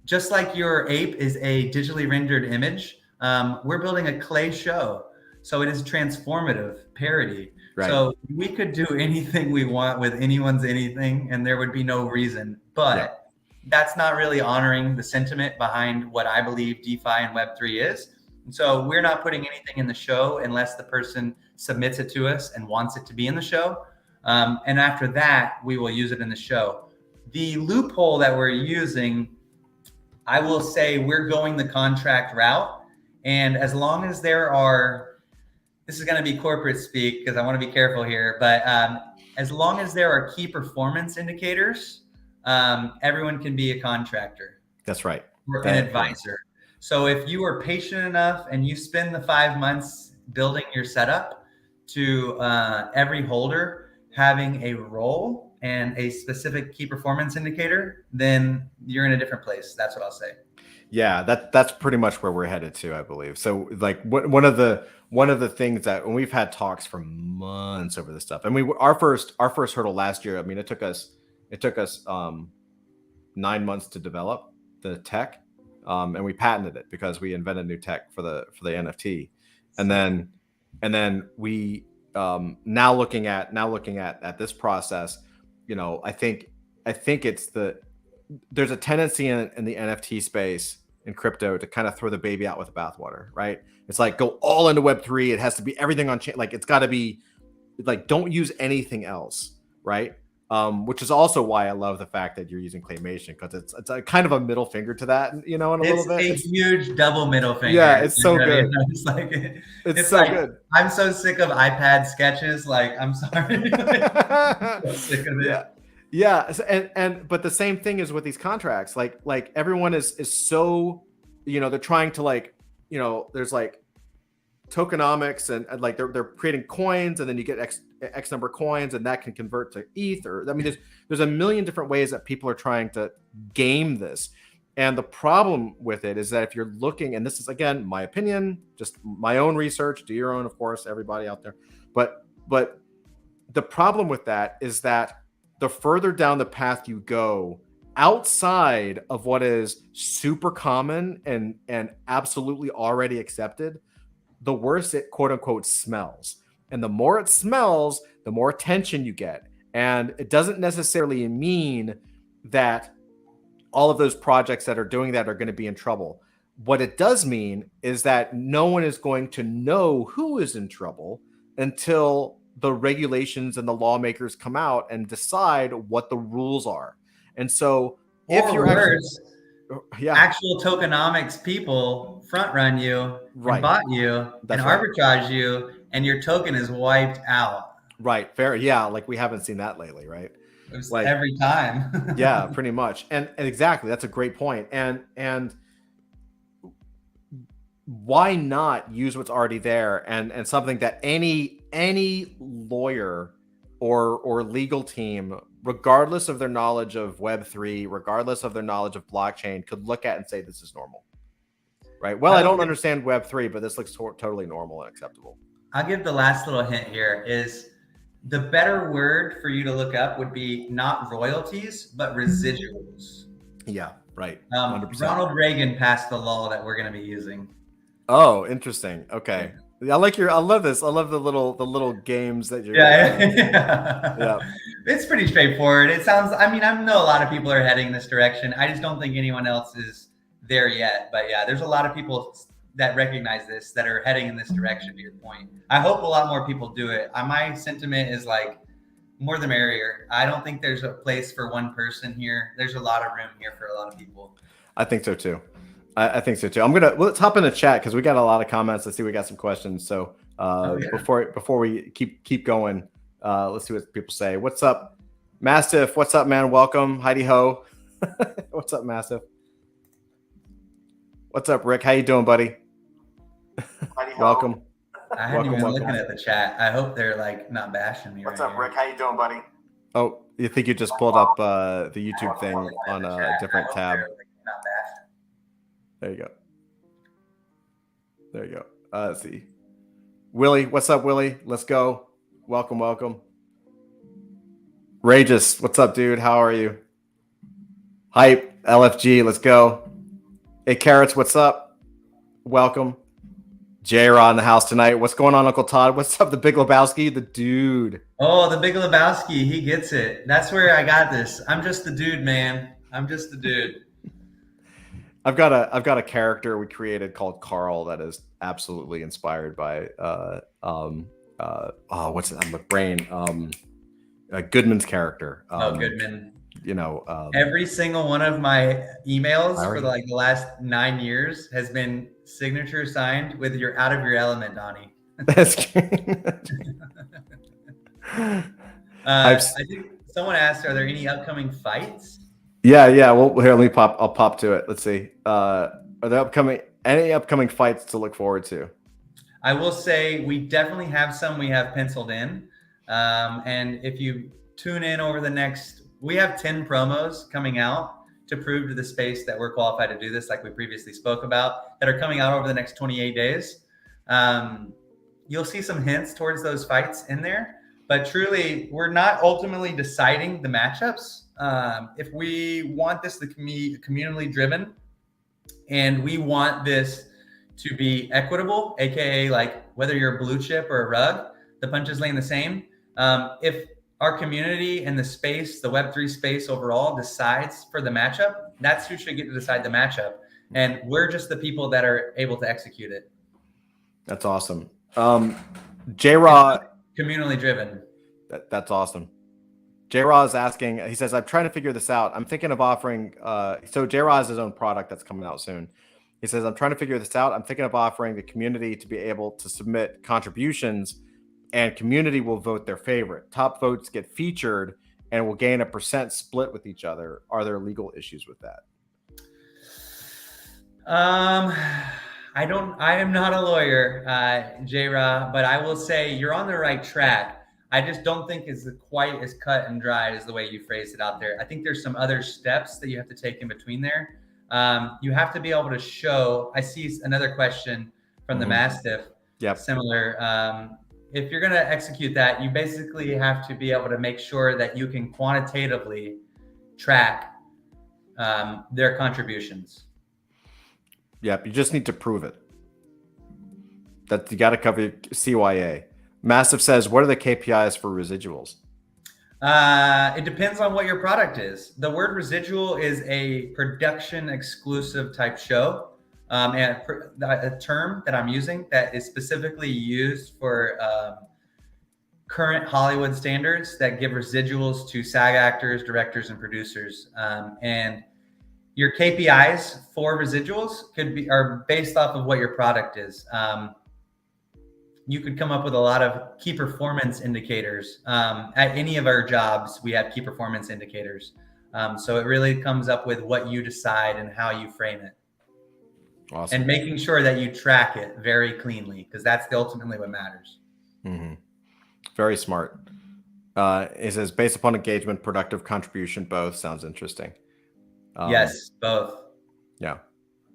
Just like your ape is a digitally rendered image, we're building a clay show. So it is transformative parody. Right. So we could do anything we want with anyone's anything, and there would be no reason. But that's not really honoring the sentiment behind what I believe DeFi and Web3 is. And so we're not putting anything in the show unless the person submits it to us and wants it to be in the show. And after that, we will use it in the show. The loophole that we're using, I will say we're going the contract route. And as long as there are, this is going to be corporate speak because I want to be careful here, but as long as there are key performance indicators, everyone can be a contractor. That's right. Or an advisor. So if you are patient enough and you spend the 5 months building your setup to every holder having a role and a specific key performance indicator, then you're in a different place. That's what I'll say. Yeah, that's pretty much where we're headed to, I believe. So like one of the things that when we've had talks for months over this stuff, and our first hurdle last year, I mean, it took us 9 months to develop the tech, and we patented it because we invented new tech for the NFT, and then we now looking at this process, you know, I think there's a tendency in the NFT space in crypto to kind of throw the baby out with the bathwater, right? It's like go all into Web3. It has to be everything on chain. Like it's got to be like don't use anything else, right? Which is also why I love the fact that you're using Claymation, because it's a kind of a middle finger to that, you know, in a little bit. It's a huge double middle finger. Yeah, it's so good. It's so good. I'm so sick of iPad sketches. Like, I'm sorry. I'm so sick of it. Yeah. But the same thing is with these contracts. Like everyone is so, you know, they're trying to like, you know, there's like tokenomics and like they're creating coins, and then you get X number of coins, and that can convert to ETH. Or I mean, there's a million different ways that people are trying to game this. And the problem with it is that if you're looking, and this is again my opinion, just my own research, do your own, of course, everybody out there. But the problem with that is that the further down the path you go outside of what is super common and absolutely already accepted, the worse it quote unquote smells. And the more it smells, the more attention you get. And it doesn't necessarily mean that all of those projects that are doing that are going to be in trouble. What it does mean is that no one is going to know who is in trouble until the regulations and the lawmakers come out and decide what the rules are. And so if you're actual tokenomics people front run you, and bought you, and arbitrage you, and your token is wiped out. Right. Fair. Yeah. Like we haven't seen that lately, right? It was like every time. Yeah, pretty much. And exactly. That's a great point. And why not use what's already there and something that any lawyer or legal team, regardless of their knowledge of Web3, regardless of their knowledge of blockchain, could look at and say, this is normal, right? Well, I don't understand Web3, but this looks totally normal and acceptable. I'll give the last little hint here is The better word for you to look up would be not royalties, but residuals. Yeah, right. 100%. Ronald Reagan passed the law that we're going to be using. Oh, interesting. Okay. I love this. I love the little games that you're Yeah. It's pretty straightforward. It sounds, I mean, I know a lot of people are heading this direction. I just don't think anyone else is there yet. But yeah, there's a lot of people that recognize this that are heading in this direction, to your point. I hope a lot more people do it. My sentiment is like, more the merrier. I don't think there's a place for one person here. There's a lot of room here for a lot of people. I think so too. I think so too. Let's hop in the chat because we got a lot of comments. Let's see, we got some questions. So before we keep going, let's see what people say. What's up, Mastiff? What's up, man? Welcome, Heidi Ho. What's up, Mastiff? What's up, Rick? How you doing, buddy? Welcome. I hadn't even been looking at the chat. I hope they're like not bashing me. What's up, Rick? How you doing, buddy? Oh, you think you just pulled up the YouTube thing on a different tab? There you go. There you go. Let's see. Willie, what's up, Willie? Let's go. Welcome. Rageous, what's up, dude? How are you? Hype, LFG, let's go. Hey, Carrots, what's up? Welcome. J-Rod in the house tonight. What's going on, Uncle Todd? What's up, the Big Lebowski? The dude. Oh, the Big Lebowski. He gets it. That's where I got this. I'm just the dude, man. I'm just the dude. I've got a character we created called Carl that is absolutely inspired by what's it? I'm with brain. Goodman's character. Goodman. You know, every single one of my emails for the last 9 years has been signature signed with "You're out of your element, Donnie." That's great. I think someone asked, "Are there any upcoming fights?" Yeah. Well, here, I'll pop to it. Let's see. Are there any upcoming fights to look forward to? I will say we definitely have some we have penciled in. And if you tune in over the next, we have 10 promos coming out to prove to the space that we're qualified to do this, like we previously spoke about, that are coming out over the next 28 days. You'll see some hints towards those fights in there, but truly, we're not ultimately deciding the matchups. If we want this to be communally driven and we want this to be equitable, aka like whether you're a blue chip or a rug, the punches laying the same. If our community and the space, the Web3 space overall, decides for the matchup, that's who should get to decide the matchup. And we're just the people that are able to execute it. That's awesome. J-Raw. Communally driven. That's awesome. J-Raw is asking, he says, I'm trying to figure this out. I'm thinking of offering, so J-Raw has his own product that's coming out soon. He says, I'm trying to figure this out. I'm thinking of offering the community to be able to submit contributions and community will vote their favorite. Top votes get featured and will gain a % split with each other. Are there legal issues with that? I am not a lawyer, J-Raw, but I will say you're on the right track. I just don't think it's quite as cut and dry as the way you phrased it out there. I think there's some other steps that you have to take in between there. You have to be able to show, I see another question from the Mastiff. Yep. Similar. If you're going to execute that, you basically have to be able to make sure that you can quantitatively track their contributions. Yep. You just need to prove it. That you got to cover CYA. Massive says, what are the KPIs for residuals? It depends on what your product is. The word residual is a production exclusive type show. And a term that I'm using that is specifically used for current Hollywood standards that give residuals to SAG actors, directors, and producers. And your KPIs for residuals are based off of what your product is. You could come up with a lot of key performance indicators. At any of our jobs, we have key performance indicators. So it really comes up with what you decide and how you frame it. Awesome. And making sure that you track it very cleanly, because that's ultimately what matters. Mm-hmm. Very smart. It says, based upon engagement, productive contribution, both. Sounds interesting. Yes, both. Yeah,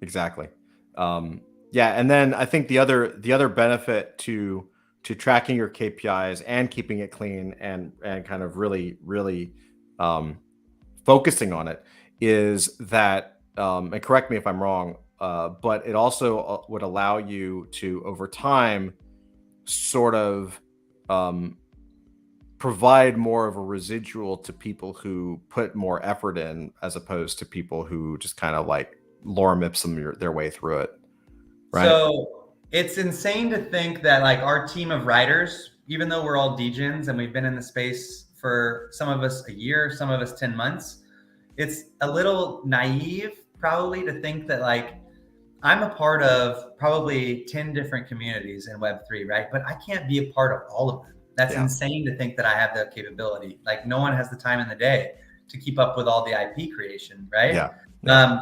exactly. Yeah, and then I think the other benefit to to tracking your KPIs and keeping it clean and kind of really focusing on it is that, and correct me if I'm wrong, but it also would allow you to, over time, sort of um, provide more of a residual to people who put more effort in, as opposed to people who just kind of like lorem ipsum their way through it. Right. So it's insane to think that like our team of writers, even though we're all degens and we've been in the space for some of us a year, some of us 10 months, it's a little naive probably to think that like I'm a part of probably 10 different communities in Web3, right? But I can't be a part of all of them. That's insane to think that I have that capability. Like no one has the time in the day to keep up with all the IP creation, right?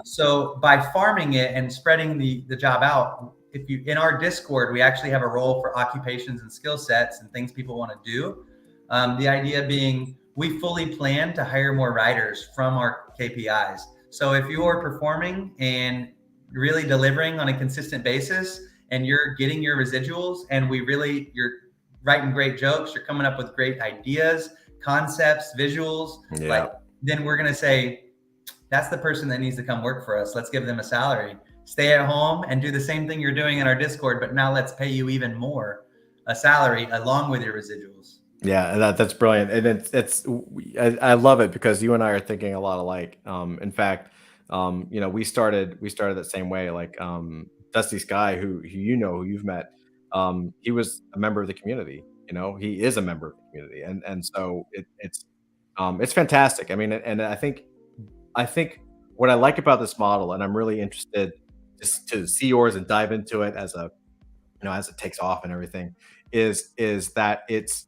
So by farming it and spreading the job out, if you in our Discord, we actually have a role for occupations and skill sets and things people want to do. The idea being we fully plan to hire more writers from our KPIs. So if you're performing and really delivering on a consistent basis and you're getting your residuals and you're writing great jokes, you're coming up with great ideas, concepts, visuals, like then we're going to say, that's the person that needs to come work for us. Let's give them a salary. Stay at home and do the same thing you're doing in our Discord, but now let's pay you even more, a salary along with your residuals. Yeah, that's brilliant, and I love it because you and I are thinking a lot alike. In fact, we started the same way. Like Dusty Sky, who you've met, he was a member of the community. He is a member of the community, and so it's fantastic. I mean, and I think what I like about this model, and I'm really interested just to see yours and dive into it as as it takes off and everything, is that it's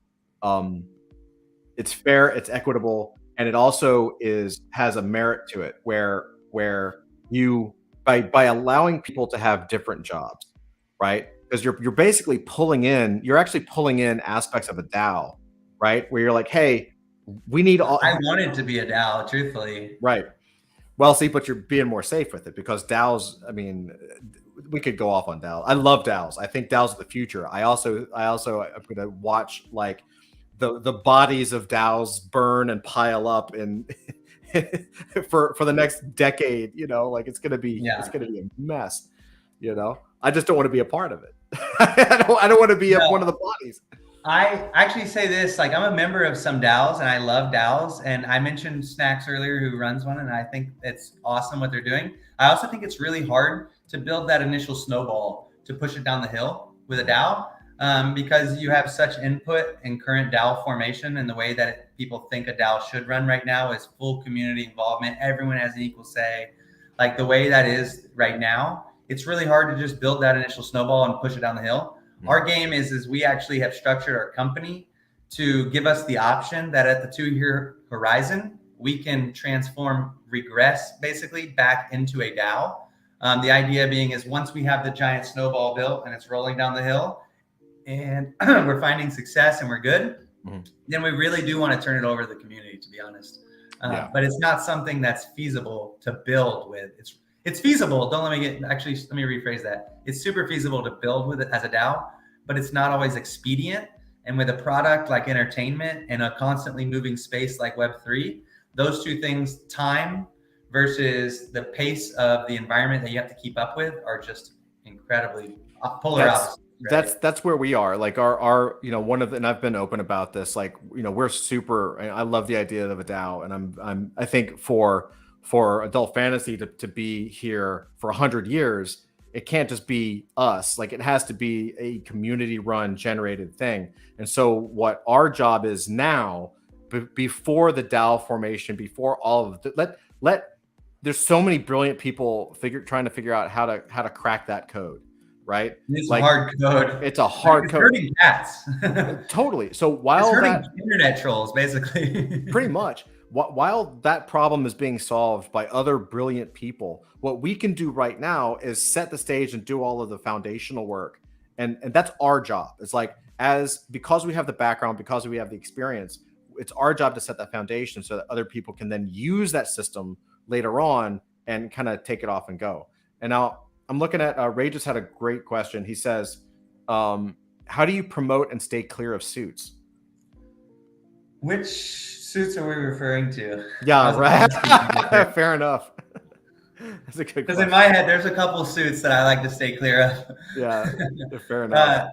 fair, it's equitable, and it also has a merit to it where you by allowing people to have different jobs, right? Because you're basically you're actually pulling in aspects of a DAO, right? Where you're like, hey, we need all. I wanted to be a DAO, truthfully. Right. Well, see, but you're being more safe with it because DAOs, I mean, we could go off on DAOs. I love DAOs. I think DAOs are the future. I also am going to watch like the bodies of DAOs burn and pile up and for the next decade, like it's going to be a mess, I just don't want to be a part of it. I don't want to be one of the bodies. I actually say this, like I'm a member of some DAOs and I love DAOs. And I mentioned Snacks earlier who runs one, and I think it's awesome what they're doing. I also think it's really hard to build that initial snowball to push it down the hill with a DAO because you have such input in current DAO formation, and the way that people think a DAO should run right now is full community involvement. Everyone has an equal say. Like the way that is right now, it's really hard to just build that initial snowball and push it down the hill. Our game is we actually have structured our company to give us the option that at the 2-year horizon, we can regress basically back into a DAO. The idea being is once we have the giant snowball built and it's rolling down the hill and we're finding success and we're good, then we really do want to turn it over to the community, to be honest. But it's not something that's feasible to build with. It's feasible. Let me rephrase that. It's super feasible to build with it as a DAO, but it's not always expedient. And with a product like entertainment and a constantly moving space like Web3, those two things, time versus the pace of the environment that you have to keep up with, are just incredibly polar opposites. Right? That's where we are. Like our and I've been open about this. Like we're super. I love the idea of a DAO, and I think for adult fantasy to be here for 100 years, it can't just be us. Like it has to be a community run generated thing. And so what our job is now, before the DAO formation, before all of it, there's so many brilliant people trying to figure out how to crack that code, right? It's like, a hard code. It's a hard code. Hurting cats. Totally. So while it's hurting internet trolls, basically. Pretty much. While that problem is being solved by other brilliant people, what we can do right now is set the stage and do all of the foundational work. And that's our job. It's like, because we have the background, because we have the experience, it's our job to set that foundation so that other people can then use that system later on and kind of take it off and go. And now I'm looking at Ray just had a great question. He says, how do you promote and stay clear of suits? Which suits are we referring to? Yeah, right. Fair enough. That's a good Because question. in my head, there's a couple suits that I like to stay clear of. Yeah, fair enough.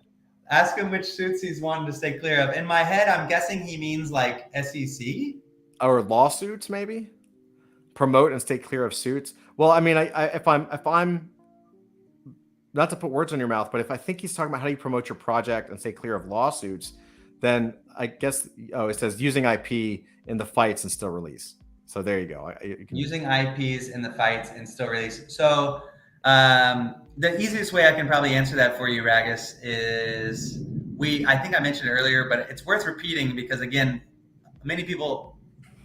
Ask him which suits he's wanting to stay clear of. In my head, I'm guessing he means like SEC or lawsuits, maybe. Promote and stay clear of suits. Well, I mean, if I'm not to put words in your mouth, but if I think he's talking about how do you promote your project and stay clear of lawsuits, then I guess it says using IP in the fights and still release. So there you go. Using IPs in the fights and still release. So the easiest way I can probably answer that for you, Ragus, is I think I mentioned earlier, but it's worth repeating because again, many people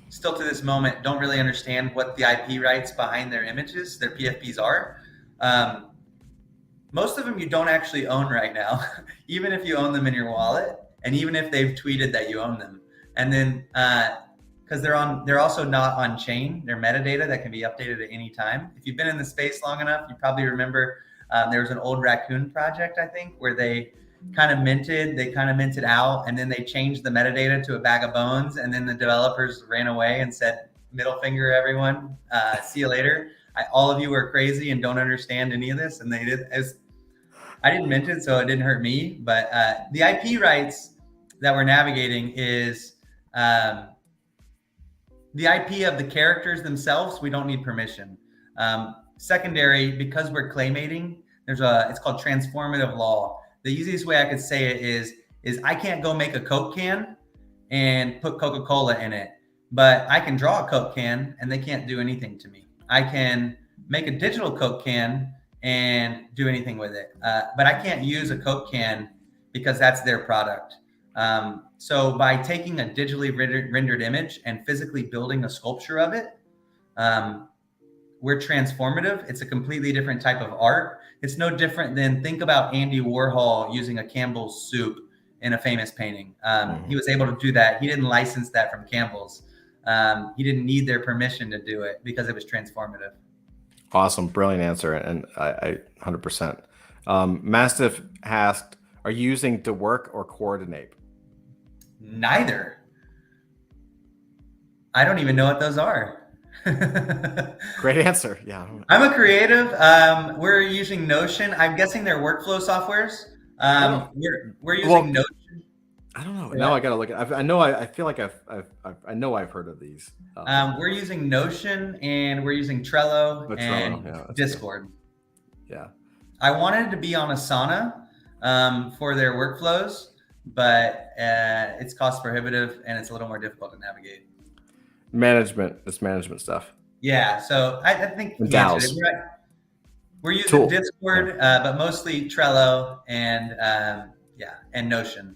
still to this moment don't really understand what the IP rights behind their images, their PFPs are. Most of them you don't actually own right now, even if you own them in your wallet, and even if they've tweeted that you own them. And then because they're also not on chain, they're metadata that can be updated at any time. If you've been in the space long enough, you probably remember there was an old raccoon project, I think, where they kind of minted out, and then they changed the metadata to a bag of bones, and then the developers ran away and said, middle finger, everyone, see you later. All of you are crazy and don't understand any of this. And they did. I didn't mint it, so it didn't hurt me. But the IP rights that we're navigating is the IP of the characters themselves. We don't need permission. Secondary, because we're claymating, it's called transformative law. The easiest way I could say it is I can't go make a Coke can and put Coca-Cola in it, but I can draw a Coke can and they can't do anything to me. I can make a digital Coke can and do anything with it, but I can't use a Coke can because that's their product. So by taking a digitally rendered image and physically building a sculpture of it, we're transformative. It's a completely different type of art. It's no different than, think about Andy Warhol using a Campbell's soup in a famous painting. He was able to do that. He didn't license that from Campbell's. He didn't need their permission to do it because it was transformative. Awesome. Brilliant answer. And I 100%. Mastiff asked, are you using to work or coordinate? Neither. I don't even know what those are. Great answer. Yeah. I'm a creative. We're using Notion. I'm guessing they're workflow softwares. We're using Notion. I don't know. Now I gotta look at. I know. I feel like I know I've heard of these. We're using Notion and we're using Trello and Discord. Good. Yeah. I wanted to be on Asana for their workflows, but it's cost prohibitive and it's a little more difficult to navigate. It's management stuff. Yeah. So I think we're using Discord, but mostly Trello and Notion.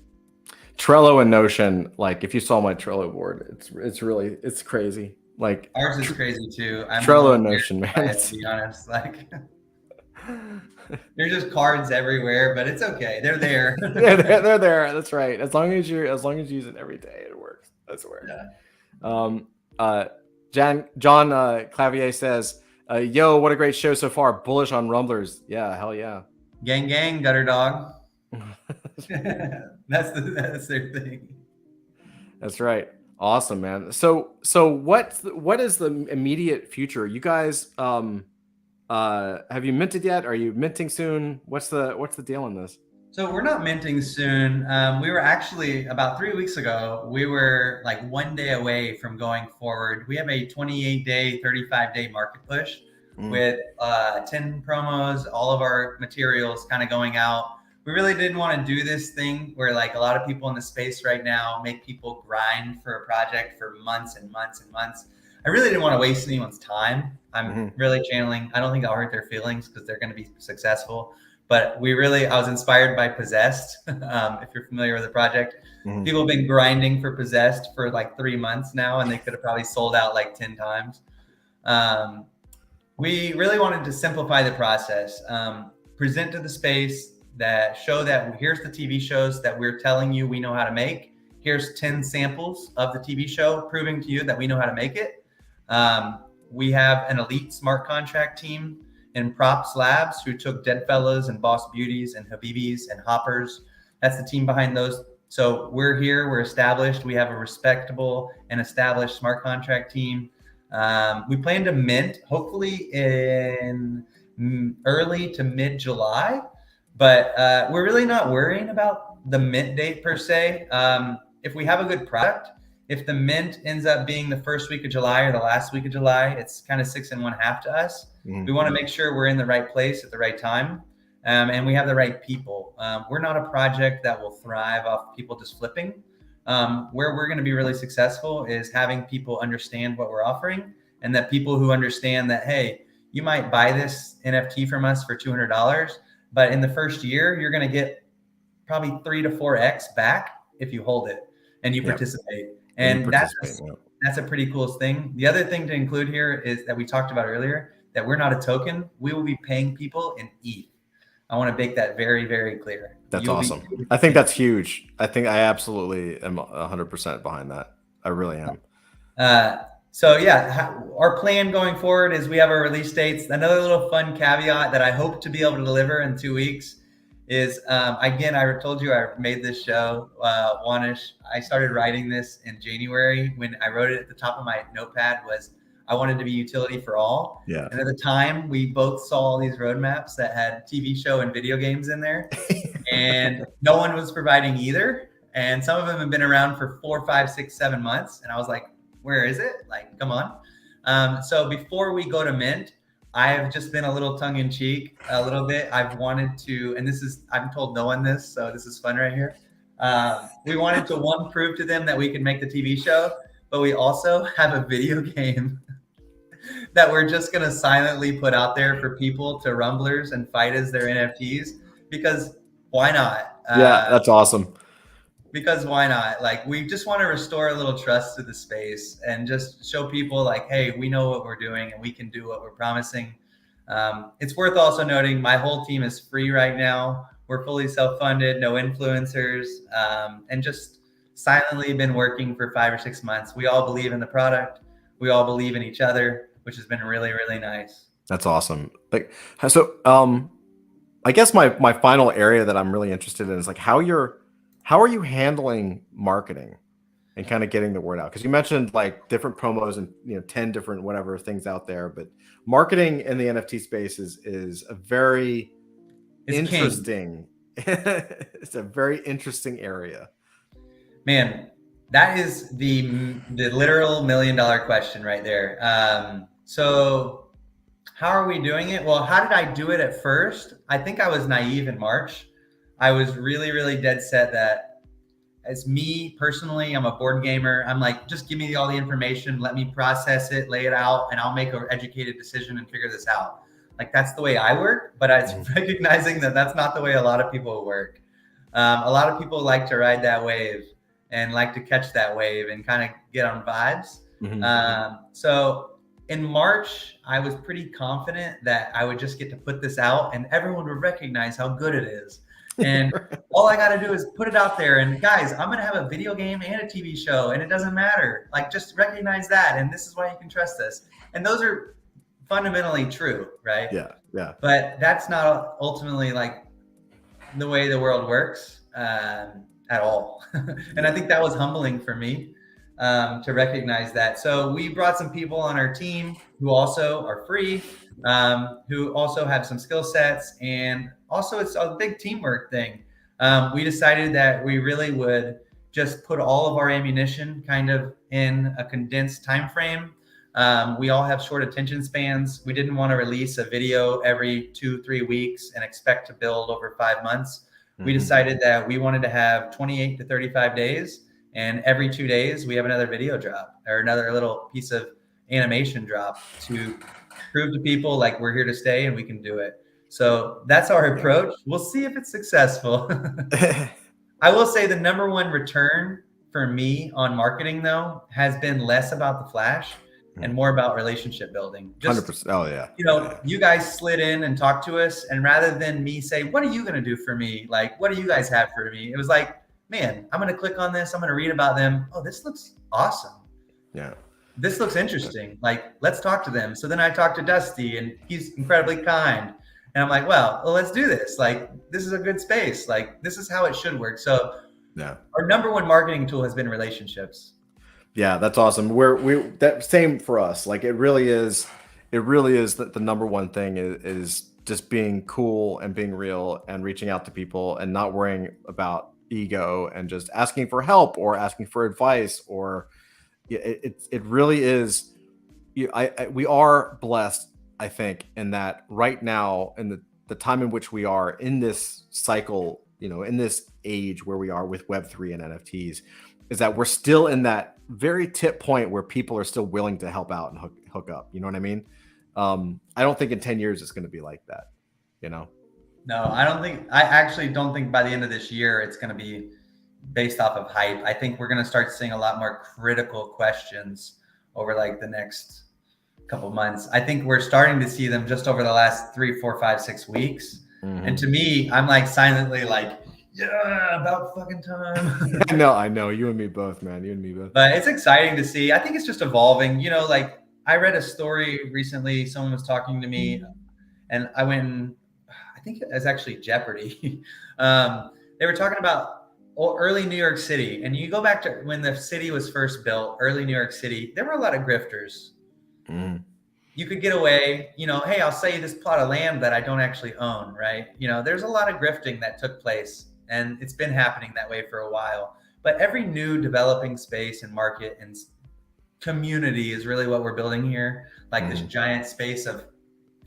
Trello and Notion, like if you saw my Trello board, it's crazy. Like ours is crazy too. Trello and Notion, man. To be honest, like there's just cards everywhere, but it's okay. They're there. they're there. That's right. As long as you use it every day, it works. I swear. Yeah. John Clavier says, "Yo, what a great show so far. Bullish on Rumblerz. Yeah, hell yeah. Gang, gang, gutter dog." That's their thing. That's right. Awesome, man. So what is the immediate future? You guys have you minted yet? Are you minting soon? What's the deal on this? So we're not minting soon. We were actually about 3 weeks ago, we were like 1 day away from going forward. We have a 28-day, 35-day market push with 10 promos, all of our materials kind of going out. We really didn't want to do this thing where like a lot of people in the space right now make people grind for a project for months and months and months. I really didn't want to waste anyone's time. I'm really channeling. I don't think I'll hurt their feelings because they're going to be successful. But I was inspired by Possessed. If you're familiar with the project, people have been grinding for Possessed for like 3 months now, and they could have probably sold out like 10 times. We really wanted to simplify the process, present to the space, that show that here's the TV shows that we're telling you we know how to make. Here's 10 samples of the TV show proving to you that we know how to make it. We have an elite smart contract team in Props Labs who took Deadfellas and Boss Beauties and Habibis and Hoppers That's the team behind those. So we're here, we're established. We have a respectable and established smart contract team. We plan to mint hopefully in early to mid July, but we're really not worrying about the mint date per se. If we have a good product, if the mint ends up being the first week of July or the last week of July, it's kind of 6 1/2 to us. We want to make sure we're in the right place at the right time. And we have the right people. We're not a project that will thrive off people just flipping. Where we're going to be really successful is having people understand what we're offering, and that people who understand that, hey, you might buy this NFT from us for $200, but in the first year, you're going to get probably 3 to 4x back if you hold it and you participate. And that's a pretty cool thing. The other thing to include here is that we talked about earlier, that we're not a token. We will be paying people in ETH. I want to make that very, very clear. That's awesome. I think that's huge. I think I absolutely am 100% behind that. I really am. So yeah, our plan going forward is we have our release dates. Another little fun caveat that I hope to be able to deliver in 2 weeks is, again, I told you I made this show, Wanish. I started writing this in January. When I wrote it at the top of my notepad was, I wanted to be utility for all. Yeah. And at the time, we both saw all these roadmaps that had TV show and video games in there, and no one was providing either. And some of them have been around for 4, 5, 6, 7 months. And I was like, where is it? Like, come on. So before we go to mint, I have just been a little tongue in cheek a little bit. I've wanted to, and I've told no one this, so this is fun right here. We wanted to prove to them that we can make the TV show, but we also have a video game that we're just going to silently put out there for people to Rumblerz and fight as their NFTs, because why not? Yeah, that's awesome. Because why not? Like, we just want to restore a little trust to the space and just show people like, hey, we know what we're doing and we can do what we're promising. It's worth also noting my whole team is free right now. We're fully self-funded, no influencers, and just silently been working for 5 or 6 months. We all believe in the product. We all believe in each other, which has been really, really nice. That's awesome. Like, so, I guess my final area that I'm really interested in is like how are you handling marketing and kind of getting the word out? Because you mentioned like different promos and 10 different whatever things out there, but marketing in the NFT space is a very interesting. It's a very interesting area. Man, that is the literal $1 million question right there. So how are we doing it? Well, how did I do it at first? I think I was naive in March. I was really, really dead set that as me personally, I'm a board gamer. I'm like, just give me all the information, let me process it, lay it out, and I'll make an educated decision and figure this out. Like, that's the way I work, but I'm recognizing that that's not the way a lot of people work. A lot of people like to ride that wave and like to catch that wave and kind of get on vibes. So in March, I was pretty confident that I would just get to put this out and everyone would recognize how good it is. And all I got to do is put it out there. And guys, I'm going to have a video game and a TV show, and it doesn't matter. Like, just recognize that. And this is why you can trust us. And those are fundamentally true, right? Yeah. Yeah. But that's not ultimately like the way the world works at all. And I think that was humbling for me to recognize that. So we brought some people on our team who also are free, who also have some skill sets, and also it's a big teamwork thing. We decided that we really would just put all of our ammunition kind of in a condensed time frame. We all have short attention spans. We didn't want to release a video every 2-3 weeks and expect to build over 5 months. We decided that we wanted to have 28 to 35 days, and every 2 days we have another video drop or another little piece of animation drop to prove to people like we're here to stay and we can do it. So that's our approach. We'll see if it's successful. I will say the number one return for me on marketing, though, has been less about the flash and more about relationship building. Just, 100%. Oh, yeah. You guys slid in and talked to us. And rather than me say, what are you going to do for me? Like, what do you guys have for me? It was like, man, I'm going to click on this. I'm going to read about them. Oh, this looks awesome. Yeah. This looks interesting. Like, let's talk to them. So then I talked to Dusty, and he's incredibly kind. And I'm like, well, let's do this. Like, this is a good space. Like, this is how it should work. So Yeah. our number one marketing tool has been relationships. Yeah, that's awesome. That same for us. Like it really is that the number one thing is just being cool and being real and reaching out to people and not worrying about ego and just asking for help or asking for advice or it really is. We are blessed, I think, in that right now in the time in which we are in this cycle, in this age where we are with Web3 and NFTs, is that we're still in that very tip point where people are still willing to help out and hook up. You know what I mean? I don't think in 10 years it's going to be like that, No, I actually don't think by the end of this year it's going to be based off of hype. I think we're going to start seeing a lot more critical questions over like the next couple months. I think we're starting to see them just over the last 3, 4, 5, 6 weeks. Mm-hmm. And to me, I'm like silently like, yeah, about fucking time. I know. You and me both, man. You and me both. But it's exciting to see. I think it's just evolving. Like I read a story recently. Someone was talking to me and I went and I think it was actually Jeopardy. They were talking about early New York City. And you go back to when the city was first built, early New York City, there were a lot of grifters. Mm. You could get away, hey, I'll sell you this plot of land that I don't actually own, right? There's a lot of grifting that took place. And it's been happening that way for a while. But every new developing space and market and community is really what we're building here. Like this giant space of,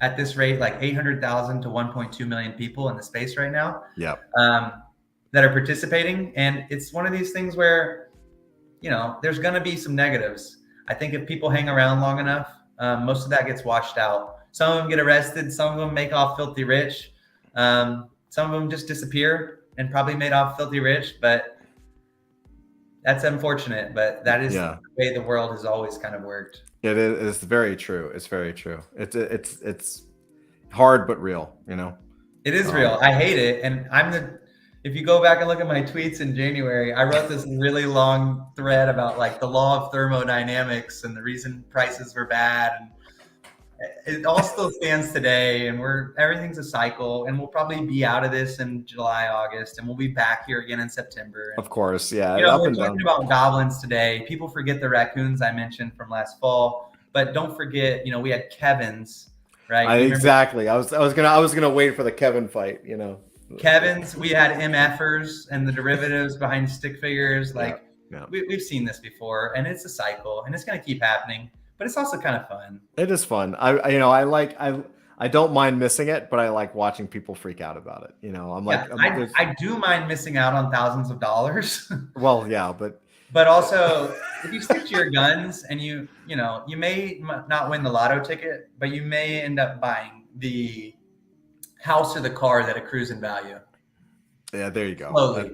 at this rate, like 800,000 to 1.2 million people in the space right now. Yeah. That are participating. And it's one of these things where, there's going to be some negatives. I think if people hang around long enough, most of that gets washed out. Some of them get arrested. Some of them make off filthy rich. Some of them just disappear and probably made off filthy rich, but that's unfortunate. But that is the way the world has always kind of worked. It is. It's very true. It's very true. It's hard but real. It is real. I hate it, and if you go back and look at my tweets in January, I wrote this really long thread about like the law of thermodynamics and the reason prices were bad. And it all still stands today, and everything's a cycle, and we'll probably be out of this in July, August, and we'll be back here again in September. And, of course, yeah. We're talking about goblins today. People forget the raccoons I mentioned from last fall, but don't forget, we had Kevins, right? Exactly. I was gonna wait for the Kevin fight. Kevins. We had MFers and the derivatives behind stick figures. Like we've seen this before, and it's a cycle, and it's gonna keep happening. But it's also kind of fun. It is fun. I don't mind missing it, but I like watching people freak out about it. I do mind missing out on thousands of dollars. Well, yeah, but also if you stick to your guns and you may not win the lotto ticket, but you may end up buying the house or the car that accrues in value. Yeah, there you go. Slowly.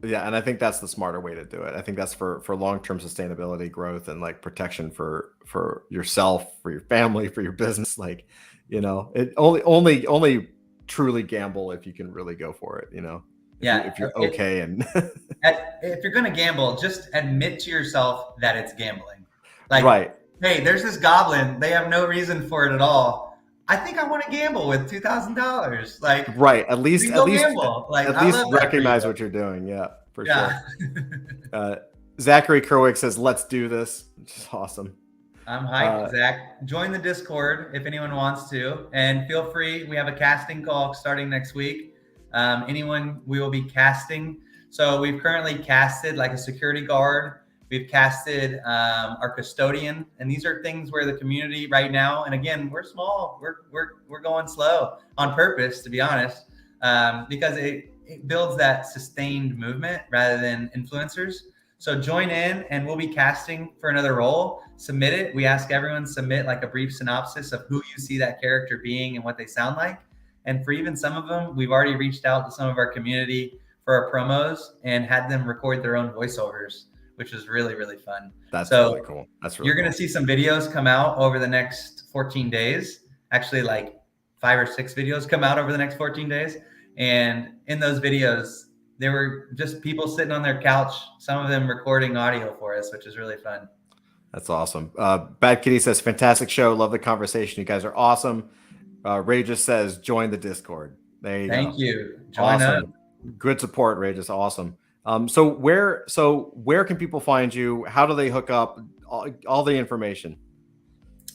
Yeah, and I think that's the smarter way to do it. I think that's for long-term sustainability, growth, and like protection for yourself, for your family, for your business. Like, it only truly gamble if you can really go for it. If you're okay and if you're gonna gamble, just admit to yourself that it's gambling. Like, right. Hey, there's this goblin. They have no reason for it at all. I think I want to gamble with $2,000. Like, right. At least recognize you. what you're doing. Yeah, for sure. Zachary Kerwick says, "Let's do this," which is awesome. I'm hyped, Zach. Join the Discord if anyone wants to, and feel free. We have a casting call starting next week. We will be casting. So we've currently casted like a security guard. We've casted our custodian, and these are things where the community right now, and again, we're small, we're going slow on purpose, to be honest, because it builds that sustained movement rather than influencers. So join in, and we'll be casting for another role. Submit it. We ask everyone to submit like a brief synopsis of who you see that character being and what they sound like. And for even some of them, we've already reached out to some of our community for our promos and had them record their own voiceovers, which is really, really fun. That's really cool. You're going to see some videos come out over the next 14 days. Actually, like 5 or 6 videos come out over the next 14 days. And in those videos, there were just people sitting on their couch, some of them recording audio for us, which is really fun. That's awesome. Bad Kitty says, fantastic show. Love the conversation. You guys are awesome. Ray just says join the Discord. There you go. Thank you. Join Awesome. up. Good support, Ray. Just awesome. So where can people find you? How do they hook up? All the information.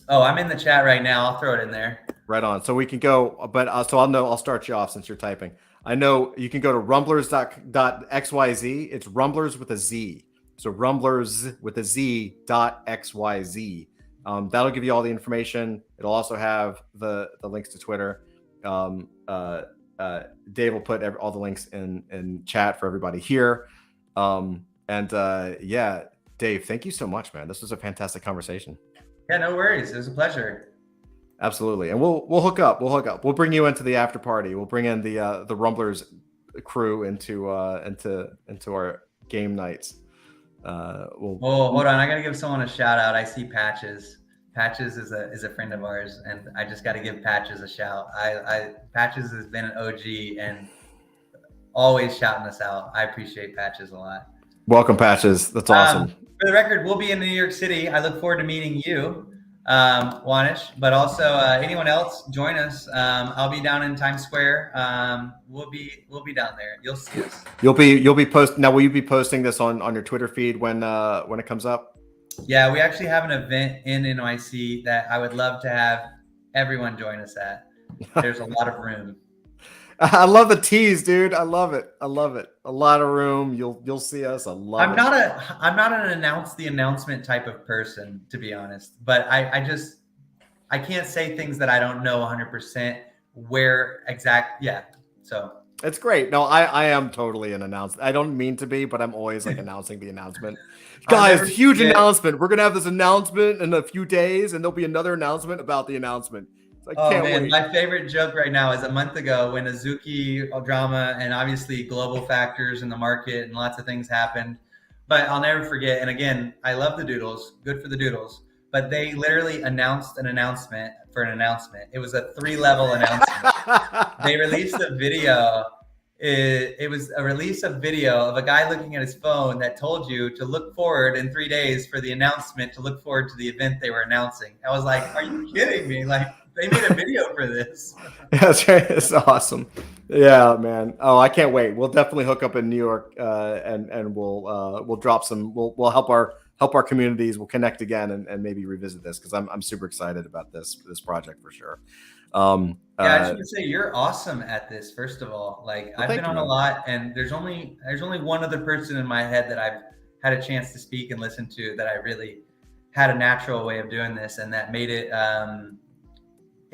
Oh, I'm in the chat right now. I'll throw it in there. Right on. So we can go, but so I'll start you off since you're typing. I know you can go to rumblers.xyz. It's Rumblerz with a Z. So Rumblerz with a Z .xyz. That'll give you all the information. It'll also have the links to Twitter. Dave will put all the links in chat for everybody here. Yeah, Dave, thank you so much, man. This was a fantastic conversation. Yeah, no worries. It was a pleasure. Absolutely, and we'll hook up. We'll bring you into the after party. We'll bring in the Rumblerz crew into our game nights. Hold on. I gotta give someone a shout out. I see Patches. Patches is a friend of ours, and I just got to give Patches a shout. Patches has been an OG and always shouting us out. I appreciate Patches a lot. Welcome, Patches. That's awesome. For the record, we'll be in New York City. I look forward to meeting you, Wanish, but also anyone else, join us. I'll be down in Times Square. We'll be down there. You'll see us. You'll be posting now. Will you be posting this on your Twitter feed when it comes up? Yeah, we actually have an event in NYC that I would love to have everyone join us at. There's a lot of room. I love the tease, dude. I love it. A lot of room. You'll see us. I'm not an announce the announcement type of person, to be honest. But I can't say things that I don't know 100% where exact. Yeah. So it's great. No, I am totally an announcement. I don't mean to be, but I'm always like announcing the announcement. Guys, huge announcement. We're gonna have this announcement in a few days, and there'll be another announcement about the announcement. I can't wait. My favorite joke right now is a month ago when Azuki drama and obviously global factors in the market and lots of things happened. But I'll never forget. And again, I love the Doodles. Good for the Doodles. But they literally announced an announcement for an announcement. It was a 3-level announcement. They released a video. It was a release of video of a guy looking at his phone that told you to look forward in 3 days for the announcement, to look forward to the event they were announcing. I was like, are you kidding me? Like, they made a video for this. That's right. It's awesome. Yeah, man. Oh, I can't wait. We'll definitely hook up in New York, and we'll drop some. We'll help our communities. We'll connect again and maybe revisit this, because I'm super excited about this project for sure. I should say you're awesome at this. First of all, like, I've been on a lot, and there's only one other person in my head that I've had a chance to speak and listen to that I really had a natural way of doing this, and that made it.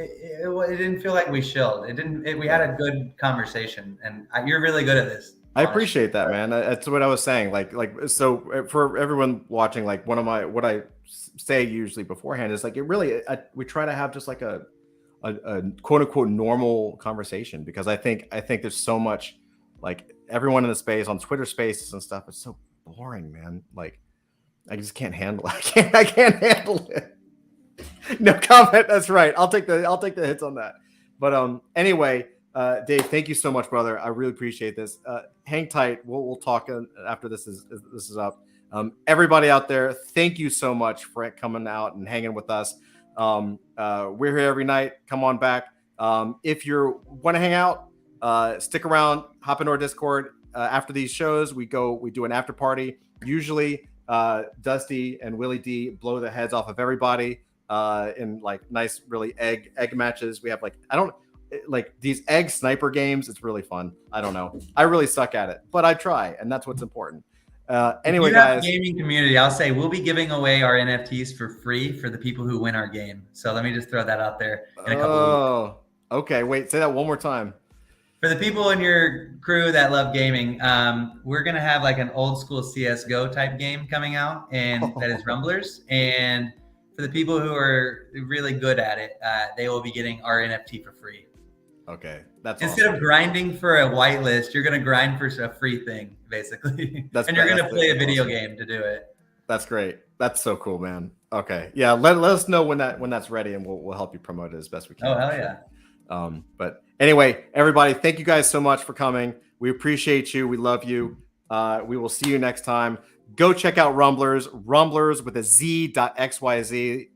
It didn't feel like we shilled. We had a good conversation, and you're really good at this. I appreciate that, man. That's what I was saying. So for everyone watching, like, what I say usually beforehand is like, we try to have just like a quote unquote normal conversation, because I think there's so much, like, everyone in the space on Twitter Spaces and stuff. It's so boring, man. Like, I just can't handle it. I can't handle it. No comment. That's right. I'll take the hits on that. But anyway, Dave, thank you so much, brother. I really appreciate this. Hang tight. We'll talk after this is up. Everybody out there, thank you so much for coming out and hanging with us. We're here every night. Come on back. If you want to hang out, stick around. Hop into our Discord. After these shows, we do an after party. Usually, Dusty and Willie D blow the heads off of everybody. In like nice, really egg matches. We have these egg sniper games. It's really fun. I don't know. I really suck at it, but I try, and that's what's important. Anyway, guys, gaming community, I'll say we'll be giving away our NFTs for free for the people who win our game. So let me just throw that out there in a couple of weeks. Okay. Wait, say that one more time. For the people in your crew that love gaming, we're gonna have like an old school CS:GO type game coming out, and that is Rumblerz. And for the people who are really good at it, they will be getting our NFT for free. Okay, that's instead awesome. Of grinding for a whitelist, you're gonna grind for a free thing, basically. And you're gonna play a video game to do it. That's great. That's so cool, man. Okay, yeah. Let us know when that's ready, and we'll help you promote it as best we can. Oh, hell yeah. But anyway, everybody, thank you guys so much for coming. We appreciate you. We love you. We will see you next time. Go check out Rumblerz with a Z.xyz.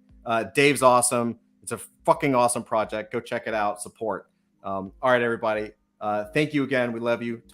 Dave's awesome. It's a fucking awesome project. Go check it out. Support. All right, everybody. Thank you again. We love you. Talk